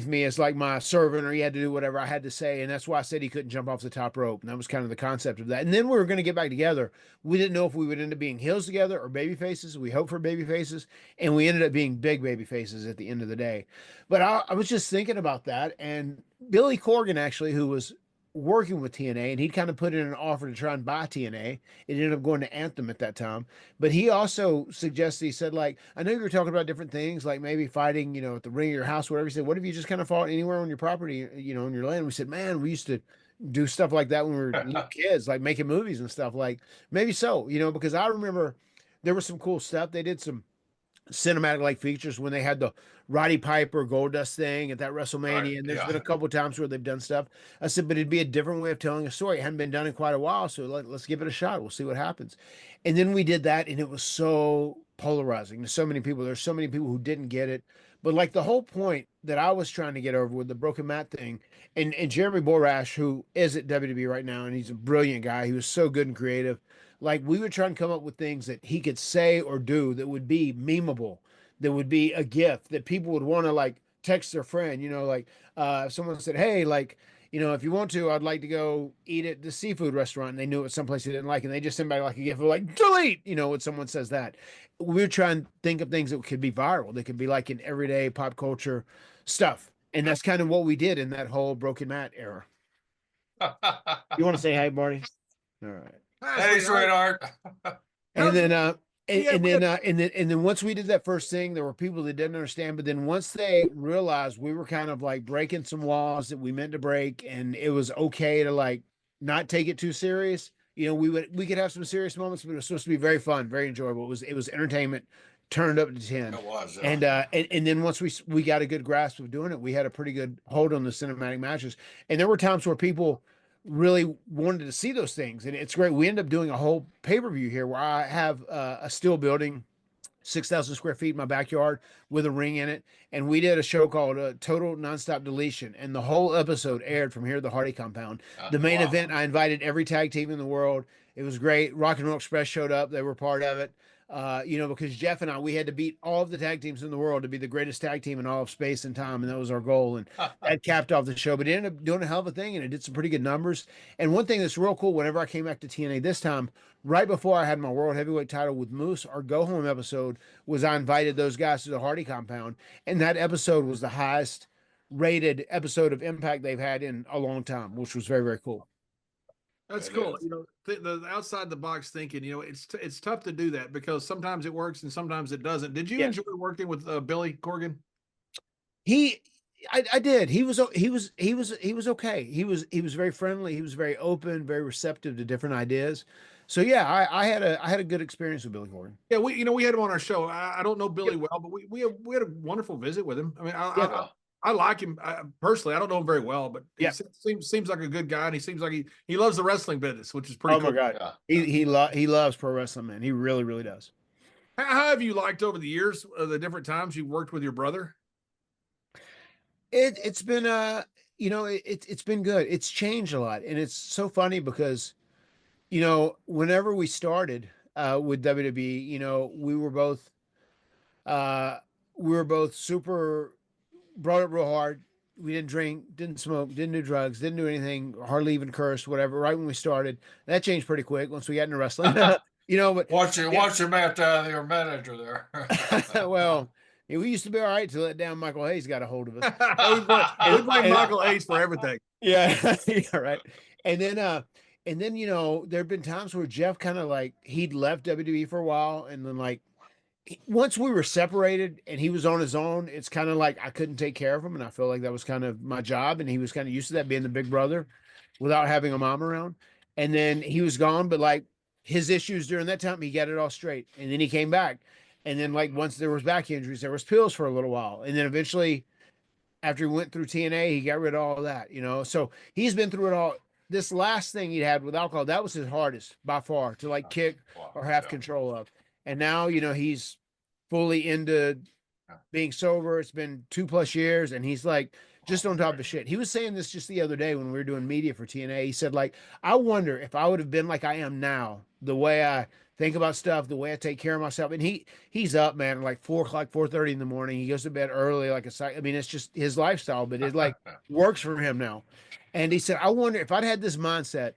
me as like my servant, or he had to do whatever I had to say. And that's why I said he couldn't jump off the top rope. And that was kind of the concept of that. And then we were going to get back together. We didn't know if we would end up being heels together or baby faces. We hoped for baby faces, and we ended up being big baby faces at the end of the day. But I was just thinking about that, and Billy Corgan, actually, who was working with TNA, and he'd kind of put in an offer to try and buy TNA. It ended up going to Anthem at that time. But he also suggested, he said, like, I know you were talking about different things, like maybe fighting, at the ring of your house, whatever. He said, what if you just kind of fought anywhere on your property, on your land? We said, man, we used to do stuff like that when we were little kids, like making movies and stuff. Like, maybe so, because I remember there was some cool stuff. They did some cinematic like features when they had the Roddy Piper Goldust thing at that WrestleMania, right, and there's been a couple of times where they've done stuff. I said, but it'd be a different way of telling a story. It hadn't been done in quite a while, so let's give it a shot. We'll see what happens. And then we did that, and it was so polarizing to so many people. There's so many people who didn't get it. But like the whole point that I was trying to get over with the Broken Matt thing, and Jeremy Borash, who is at WWE right now, and he's a brilliant guy. He was so good and creative. Like, we would try and come up with things that he could say or do that would be memeable, that would be a gift that people would want to like text their friend, if someone said, hey, like, if you want to, I'd like to go eat at the seafood restaurant, and they knew it was someplace they didn't like, and they just send back like a gift of like, delete, when someone says that. We would try and think of things that could be viral. They could be like in everyday pop culture stuff. And that's kind of what we did in that whole Broken Matt era. You want to say hi, Marty? All right. Hey, sweetheart. And then and then once we did that first thing, there were people that didn't understand. But then once they realized we were kind of like breaking some laws that we meant to break, and it was okay to like not take it too serious, we could have some serious moments, but it was supposed to be very fun, very enjoyable. It was entertainment turned up to 10. It was, yeah. And then once we got a good grasp of doing it, we had a pretty good hold on the cinematic matches. And there were times where people really wanted to see those things, and it's great. We end up doing a whole pay-per-view here where I have a steel building, 6,000 square feet in my backyard with a ring in it, and we did a show called Total Nonstop Deletion, and the whole episode aired from here at the Hardy compound. The main event, I invited every tag team in the world. It was great. Rock and Roll Express showed up. They were part of it. Because Jeff and I, we had to beat all of the tag teams in the world to be the greatest tag team in all of space and time, and that was our goal. And that capped off the show. But it ended up doing a hell of a thing, and it did some pretty good numbers. And one thing that's real cool, whenever I came back to TNA this time, right before I had my World Heavyweight title with Moose, our Go Home episode was I invited those guys to the Hardy compound, and that episode was the highest rated episode of Impact they've had in a long time, which was very, very cool. That's It cool. is. You know, the outside the box thinking. You know, it's tough to do that because sometimes it works and sometimes it doesn't. Did you Yeah. enjoy working with Billy Corgan? He, I did. He was okay. He was very friendly. He was very open, very receptive to different ideas. So yeah, I had a good experience with Billy Corgan. Yeah, we had him on our show. I don't know Billy Yep. well, but we had a wonderful visit with him. I mean, Yeah. I like him personally. I don't know him very well, but he Yeah. seems like a good guy, and he seems like he loves the wrestling business, which is pretty Oh my cool. God. Yeah. He loves pro wrestling, man. He really, really does. How have you liked over the years the different times you worked with your brother? It's been it's been good. It's changed a lot. And it's so funny because, whenever we started with WWE, uh we were both super brought it real hard. We didn't drink, didn't smoke, didn't do drugs, didn't do anything, hardly even curse, whatever. Right when we started, that changed pretty quick once we got into wrestling. But yeah, Watch you met your manager there. well, we used to be all right till that damn Michael Hayes got a hold of us. We blame Michael Hayes for everything. Yeah, yeah, right. And then there have been times where Jeff kind of like he'd left WWE for a while, and then like once we were separated and he was on his own, it's kind of like I couldn't take care of him, and I felt like that was kind of my job, and he was kind of used to that being the big brother without having a mom around. And then he was gone, but like his issues during that time, he got it all straight, and then he came back, and then like once there was back injuries, there was pills for a little while, and then eventually after he went through TNA, he got rid of all of that, So he's been through it all. This last thing he had with alcohol, that was his hardest by far to like kick Wow, or have yeah. control of. And now, he's fully into being sober. It's been 2+ years, and he's like just on top of shit. He was saying this just the other day when we were doing media for TNA. He said, like, I wonder if I would have been like I am now, the way I think about stuff, the way I take care of myself. And he's up, man, like 4 o'clock, 4:30 in the morning. He goes to bed early, like I mean, it's just his lifestyle, but it like works for him now. And he said, I wonder if I'd had this mindset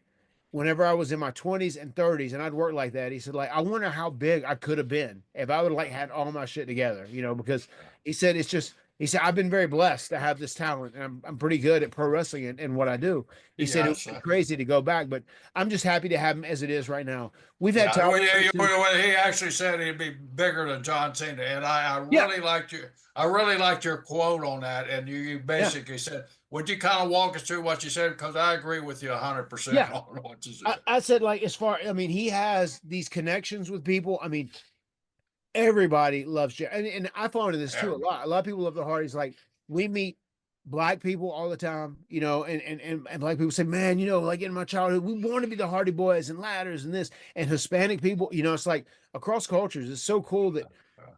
whenever I was in my 20s and 30s and I'd work like that. He said, like, I wonder how big I could have been if I would like had all my shit together, because he said he said, I've been very blessed to have this talent, and I'm pretty good at pro wrestling and what I do. He said it would be crazy to go back, but I'm just happy to have him as it is right now. We've had talent. He actually said he'd be bigger than John Cena, and I really liked your quote on that. And you basically said, would you kind of walk us through what you said? Because I agree with you 100% on what you said. I said, like, I mean, he has these connections with people. I mean, everybody loves Jeff. And I fall into this too a lot. A lot of people love the Hardys. Like, we meet Black people all the time, and Black people say, man, like in my childhood, we want to be the Hardy Boys and ladders and this. And Hispanic people, it's like across cultures, it's so cool that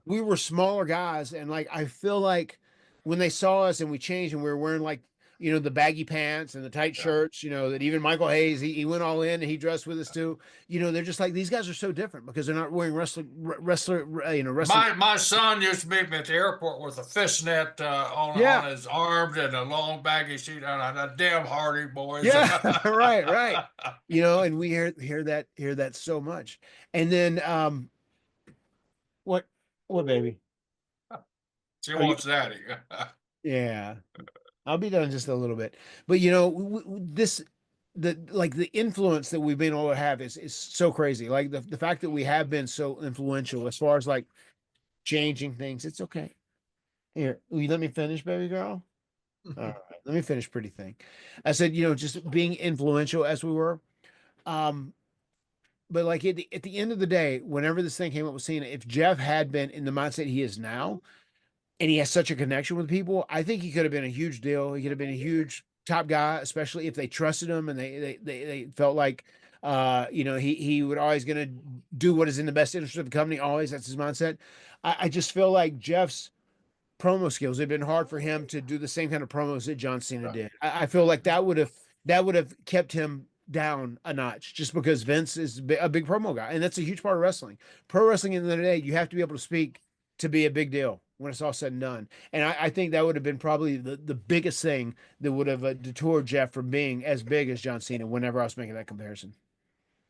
we were smaller guys. And like, I feel like when they saw us and we changed and we were wearing like, the baggy pants and the tight shirts, that even Michael Hayes, he went all in and he dressed with us too. They're just like, these guys are so different because they're not wearing wrestling. My son used to meet me at the airport with a fishnet on his arms and a long baggy suit on. A damn Hardy Boys. Yeah, right. And we hear that so much. And then what baby? She wants daddy. Yeah. I'll be done in just a little bit. But the influence that we've been able to have is so crazy. Like the fact that we have been so influential as far as like changing things. It's okay. Here, will you let me finish, baby girl? All right, let me finish, pretty thing. I said, just being influential as we were. But like at the end of the day, whenever this thing came up with Cena, if Jeff had been in the mindset he is now, and he has such a connection with people, I think he could have been a huge deal. He could have been a huge top guy, especially if they trusted him and they felt like he would always going to do what is in the best interest of the company. Always, that's his mindset. I just feel like Jeff's promo skills, it'd been hard for him to do the same kind of promos that John Cena did. I feel like that would have kept him down a notch, just because Vince is a big promo guy, and that's a huge part of wrestling. Pro wrestling, in the end of the day, you have to be able to speak to be a big deal when it's all said and done. And I think that would have been probably the biggest thing that would have detoured Jeff from being as big as John Cena whenever I was making that comparison.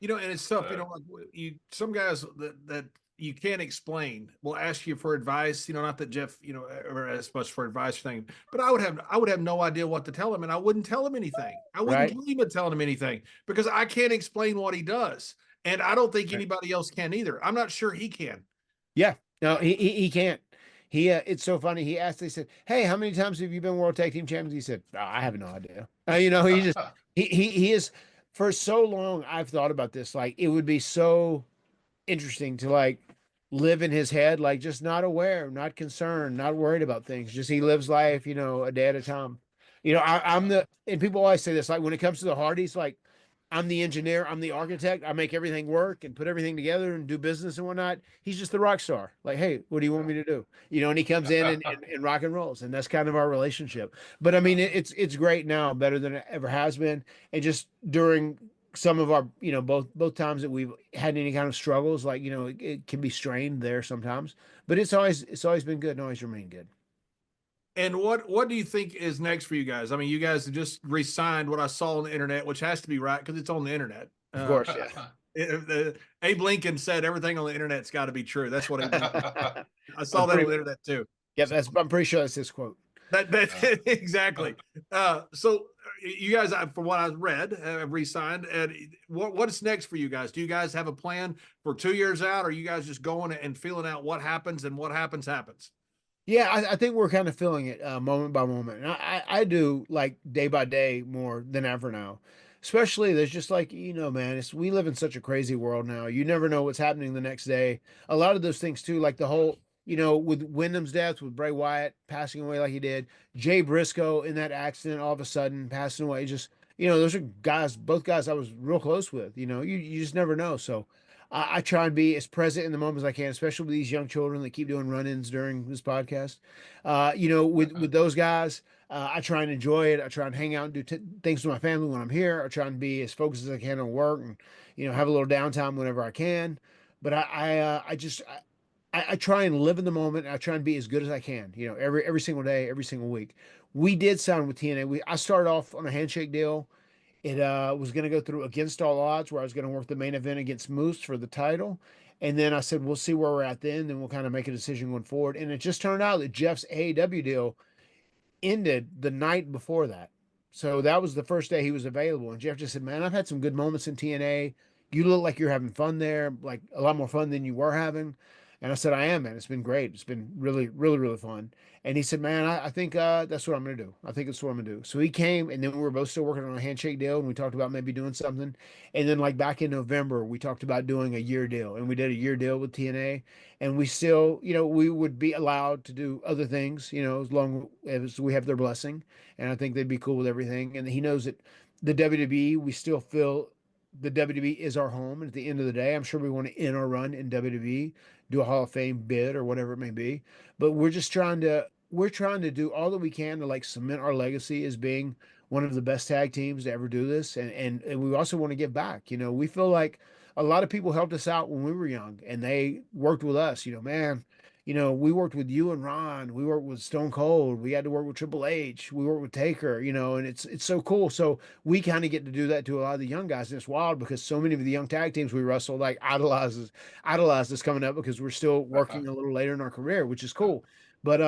And it's tough, like some guys that you can't explain will ask you for advice, not that Jeff, ever as much for advice or thing, but I would have no idea what to tell him, and I wouldn't tell him anything. I wouldn't Right. dream of telling him anything because I can't explain what he does. And I don't think anybody else can either. I'm not sure he can. Yeah. No, he can't. It's so funny. He asked, they said, "Hey, how many times have you been world tag team champions?" He said, "Oh, I have no idea." He just, he is, for so long, I've thought about this. Like, it would be so interesting to like live in his head, like just not aware, not concerned, not worried about things. Just he lives life, a day at a time. And people always say this, like when it comes to the Hardys, like I'm the engineer, I'm the architect, I make everything work and put everything together and do business and whatnot. He's just the rock star. Like, hey, what do you want me to do? And he comes in and rock and rolls, and that's kind of our relationship. But I mean, it's great now, better than it ever has been. And just during some of our, both times that we've had any kind of struggles, like, it can be strained there sometimes, but it's always been good and always remained good. And what do you think is next for you guys? I mean, you guys have just re-signed what I saw on the internet, which has to be right because it's on the internet. Of course, yeah. Abe Lincoln said everything on the internet's got to be true. That's what I saw that on the internet too. Yeah, I'm pretty sure that's his quote. That exactly. So you guys, from what I read, have re-signed. And what's next for you guys? Do you guys have a plan for 2 years out? Or are you guys just going and feeling out what happens, and what happens? Yeah, I think we're kind of feeling it moment by moment. And I do, like, day by day more than ever now. Especially there's just like, man, we live in such a crazy world now. You never know what's happening the next day. A lot of those things too, like the whole, with Wyndham's death, with Bray Wyatt passing away like he did, Jay Briscoe in that accident all of a sudden passing away. Just, those are both guys I was real close with. You just never know. So I try and be as present in the moment as I can, especially with these young children that keep doing run-ins during this podcast. With those guys, I try and enjoy it. I try and hang out and do things with my family when I'm here. I try and be as focused as I can on work, and have a little downtime whenever I can. But I try and live in the moment. And I try and be as good as I can. Every single day, every single week. We did sign with TNA. I started off on a handshake deal. It was going to go through Against All Odds, where I was going to work the main event against Moose for the title. And then I said, we'll see where we're at then we'll kind of make a decision going forward. And it just turned out that Jeff's AEW deal ended the night before that. So that was the first day he was available. And Jeff just said, man, I've had some good moments in TNA. You look like you're having fun there, like a lot more fun than you were having. And I said, I am, man. It's been great. It's been really, really, really fun. And he said, man, I think that's what I'm going to do. I think it's what I'm going to do. So he came, and then we were both still working on a handshake deal, and we talked about maybe doing something. And then, like, back in November, we talked about doing a year deal, and we did a year deal with TNA. And we still, we would be allowed to do other things, as long as we have their blessing. And I think they'd be cool with everything. And he knows that the WWE, we still feel the WWE is our home. And at the end of the day, I'm sure we want to end our run in WWE, do a Hall of Fame bid or whatever it may be. But we're trying to do all that we can to like cement our legacy as being one of the best tag teams to ever do this. And we also want to give back. We feel like a lot of people helped us out when we were young, and they worked with us, man. We worked with you and Ron. We worked with Stone Cold. We had to work with Triple H. We worked with Taker, and it's so cool. So we kind of get to do that to a lot of the young guys. And it's wild because so many of the young tag teams we wrestle like idolize us coming up because we're still working a little later in our career, which is cool. But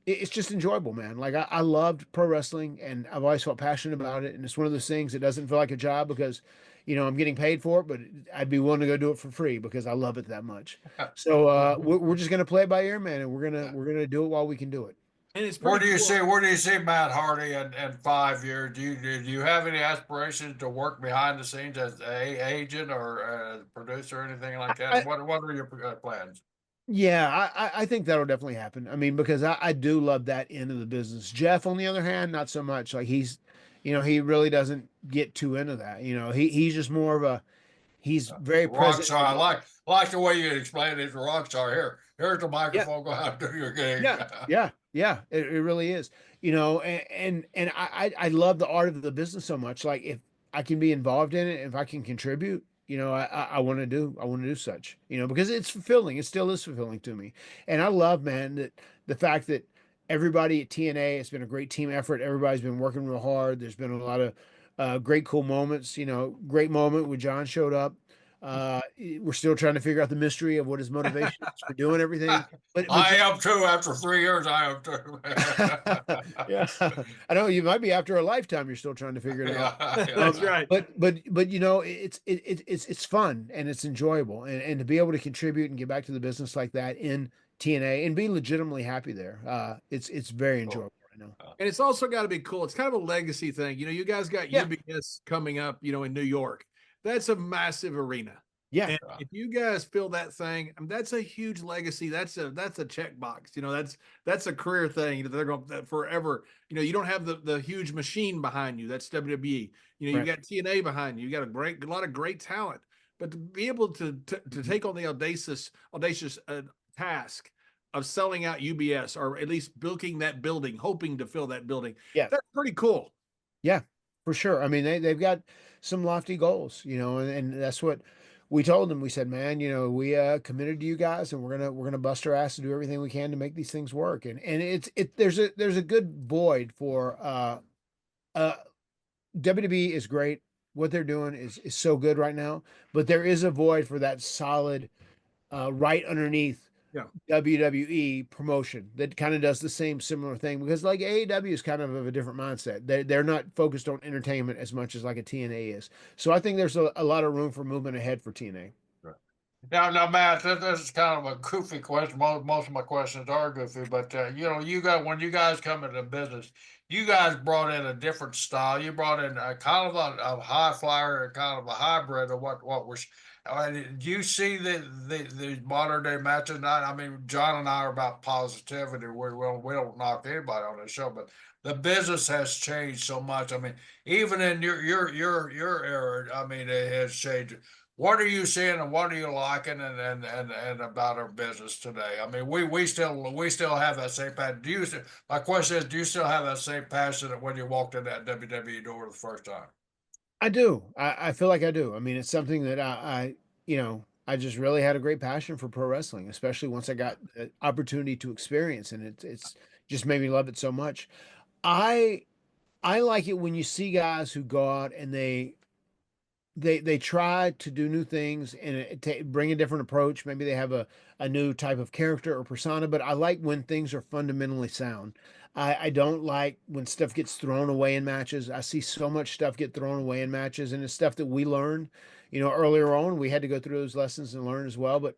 it's just enjoyable, man. Like I loved pro wrestling, and I've always felt passionate about it. And it's one of those things that doesn't feel like a job because I'm getting paid for it, but I'd be willing to go do it for free because I love it that much. So we're just gonna play it by ear, man, and we're gonna do it while we can do it. And it's Where pretty cool. Where do you see Matt Hardy in 5 years? Do you have any aspirations to work behind the scenes as a agent or a producer or anything like that? What are your plans? Yeah, I think that'll definitely happen. I mean, because I do love that end of the business. Jeff, on the other hand, not so much. Like he really doesn't get too into that. He's just more of he's very rock present. star. I like the way you explained it. He's a rock star. Here's the microphone. Go out and do your game. Yeah. It really is. And I love the art of the business so much. Like if I can be involved in it, if I can contribute, I want to do such, because it's fulfilling. It still is fulfilling to me. And I love, man, that the fact that everybody at TNA, it's been a great team effort. Everybody's been working real hard. There's been a lot of great, cool moments, great moment when John showed up. We're still trying to figure out the mystery of what his motivation is for doing everything. But I am too. After 3 years, I am too. yeah, I know you might be after a lifetime. You're still trying to figure it out. Yeah, That's right. But you know, it's fun and it's enjoyable, and to be able to contribute and get back to the business like that in TNA and be legitimately happy there, it's very enjoyable right now. And it's also got to be cool. It's kind of a legacy thing. You know, you guys got Yeah. UBS coming up, you know, in New York. That's a massive arena. Yeah. And if you guys fill that thing, I mean, that's a huge legacy. That's a checkbox. You know, that's a career thing that they're going to forever. You know, you don't have the huge machine behind you. That's WWE. You know, you got TNA behind you. You got a lot of great talent. But to be able to take on the audacious task of selling out UBS, or at least building that building, hoping to fill that building, that's pretty cool. Yeah, for sure. I mean, they've got some lofty goals, you know, and that's what we told them. We said, man, you know, we committed to you guys, and we're gonna bust our ass and do everything we can to make these things work. And there's a good void for WWE is great. What they're doing is so good right now, but there is a void for that solid right underneath WWE promotion that kind of does the same similar thing, because like AEW is kind of a different mindset. They're not focused on entertainment as much as like a TNA is. So I think there's a lot of room for movement ahead for TNA. Now, Matt, this is kind of a goofy question. Most of my questions are goofy, but you know, when you guys come into business, you guys brought in a different style. You brought in a kind of a high flyer, and kind of a hybrid of what was. Do you see the modern day matches? I mean, John and I are about positivity. We don't knock anybody on the show, but the business has changed so much. I mean, even in your era, I mean, it has changed. What are you seeing, and what are you liking, and about our business today? I mean, we still have that same passion. My question is, do you still have that same passion that when you walked in that WWE door the first time? I do. I feel like I do. I mean, it's something that you know, I just really had a great passion for pro wrestling, especially once I got the opportunity to experience, and it's just made me love it so much. I I like it when you see guys who go out and they try to do new things and bring a different approach. Maybe they have a new type of character or persona, but I like when things are fundamentally sound. I don't like when stuff gets thrown away in matches. I see so much stuff get thrown away in matches, and it's stuff that we learned, you know, earlier on. We had to go through those lessons and learn as well. But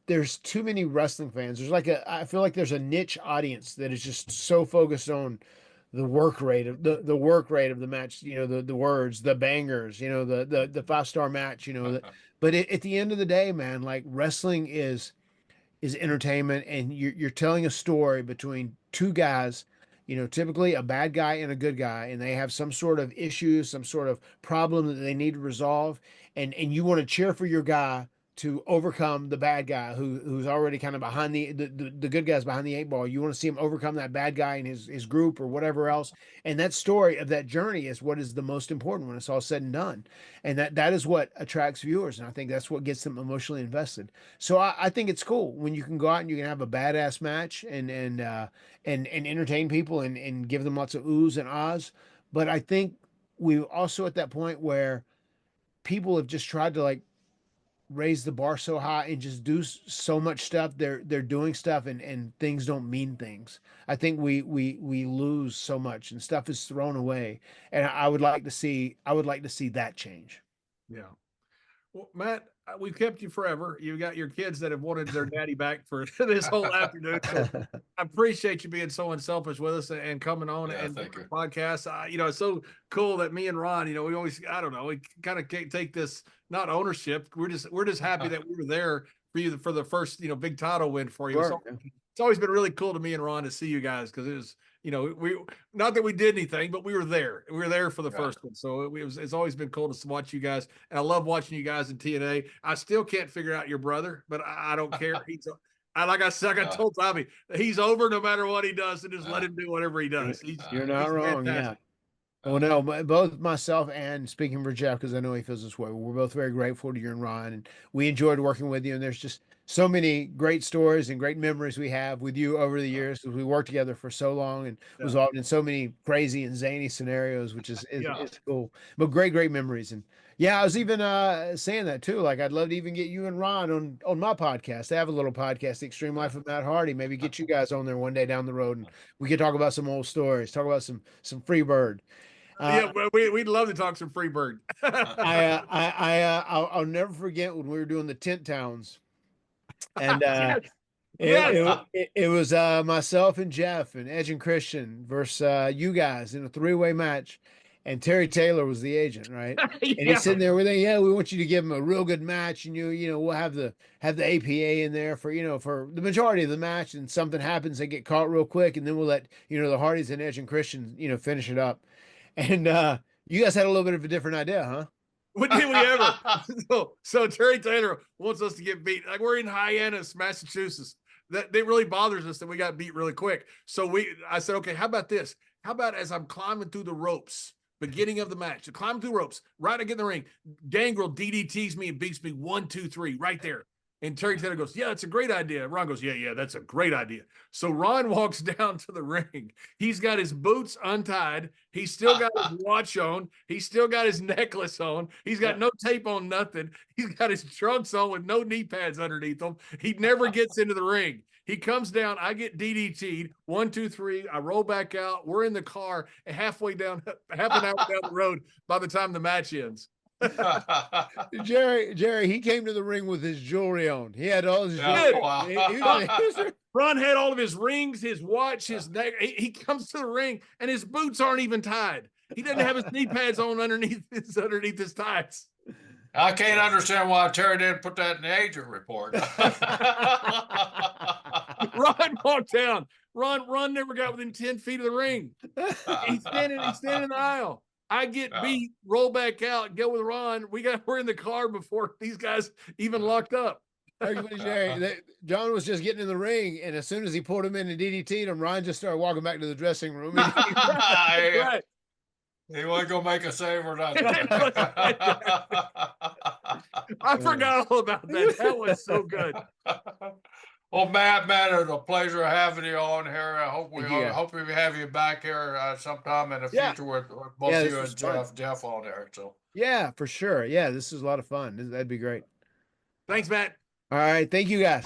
there's too many wrestling fans. I feel like there's a niche audience that is just so focused on the work rate of the work rate of the match, you know, the words, the bangers, you know, the 5-star match, you know, but at the end of the day, man, like wrestling is entertainment, and you're telling a story between two guys, you know, typically a bad guy and a good guy, and they have some sort of issue, some sort of problem that they need to resolve, and you want to cheer for your guy to overcome the bad guy who's already kind of behind the good guys behind the 8 ball. You want to see him overcome that bad guy in his group or whatever else. And that story of that journey is what is the most important when it's all said and done. And that is what attracts viewers. And I think that's what gets them emotionally invested. So I think it's cool when you can go out and you can have a badass match and entertain people and give them lots of oohs and ahs. But I think we're also at that point where people have just tried to like raise the bar so high and just do so much stuff. They're doing stuff and things don't mean things. I think we lose so much and stuff is thrown away. And I would like to see that change. Yeah. Well, Matt, we've kept you forever. You've got your kids that have wanted their daddy back for this whole afternoon. So I appreciate you being so unselfish with us and coming on and doing the podcast. You know, it's so cool that me and Ron, you know, we always, I don't know, we kind of take this, not ownership. We're just happy that we were there for you for the first, you know, big title win for you. Sure. It's always been really cool to me and Ron to see you guys, because it was, you know, not that we did anything, but we were there. We were there for the first one. So it's always been cool to watch you guys. And I love watching you guys in TNA. I still can't figure out your brother, but I don't care. Like I said, I told Tommy, he's over no matter what he does, and just let him do whatever he does. You're not wrong. Fantastic. Yeah. Oh no, both myself and speaking for Jeff, because I know he feels this way. We're both very grateful to you and Ron, and we enjoyed working with you. And there's just so many great stories and great memories we have with you over the years because we worked together for so long and was involved in so many crazy and zany scenarios, which is cool. But great memories. And yeah, I was even saying that too. Like I'd love to even get you and Ron on my podcast. I have a little podcast, The Extreme Life of Matt Hardy. Maybe get you guys on there one day down the road and we could talk about some old stories, talk about some freebird. Yeah, well, we'd love to talk some freebird. I'll never forget when we were doing the tent towns, and it was myself and Jeff and Edge and Christian versus you guys in a three-way match, and Terry Taylor was the agent, right? And he's sitting there with it. Yeah, we want you to give him a real good match, and we'll have the APA in there for for the majority of the match, and something happens, they get caught real quick, and then we'll let the Hardys and Edge and Christian finish it up. And you guys had a little bit of a different idea, huh? What did we ever? So Terry Taylor wants us to get beat. Like we're in Hyannis, Massachusetts. That it really bothers us that we got beat really quick. So I said, okay, how about this? How about as I'm climbing through the ropes, beginning of the match, climbing through ropes, right I get in the ring, Gangrel DDTs me and beats me 1, 2, 3 right there. And Terry Taylor goes, yeah, that's a great idea. Ron goes, yeah, that's a great idea. So Ron walks down to the ring. He's got his boots untied. He's still got his watch on. He's still got his necklace on. He's got no tape on, nothing. He's got his trunks on with no knee pads underneath them. He never gets into the ring. He comes down. I get DDT'd. 1, 2, 3. I roll back out. We're in the car and halfway down, half an hour down the road by the time the match ends. Jerry, he came to the ring with his jewelry on. He had all his jewelry. Ron had all of his rings, his watch, his neck. He comes to the ring and his boots aren't even tied. He doesn't have his knee pads on underneath his tights. I can't understand why Terry didn't put that in the agent report. Ron walked down. Ron never got within 10 feet of the ring. He's standing in the aisle. I get beat, roll back out, go with Ron. We're in the car before these guys even locked up. John was just getting in the ring, and as soon as he pulled him in and DDT'd him, Ron just started walking back to the dressing room. Right. He wasn't gonna make a save or nothing. I forgot all about that. That was so good. Well, Matt, man, it was a pleasure having you on here. I hope we have you back here sometime in the future with both you and Jeff on there. So yeah, for sure. Yeah, this is a lot of fun. That'd be great. Thanks, Matt. All right, thank you guys.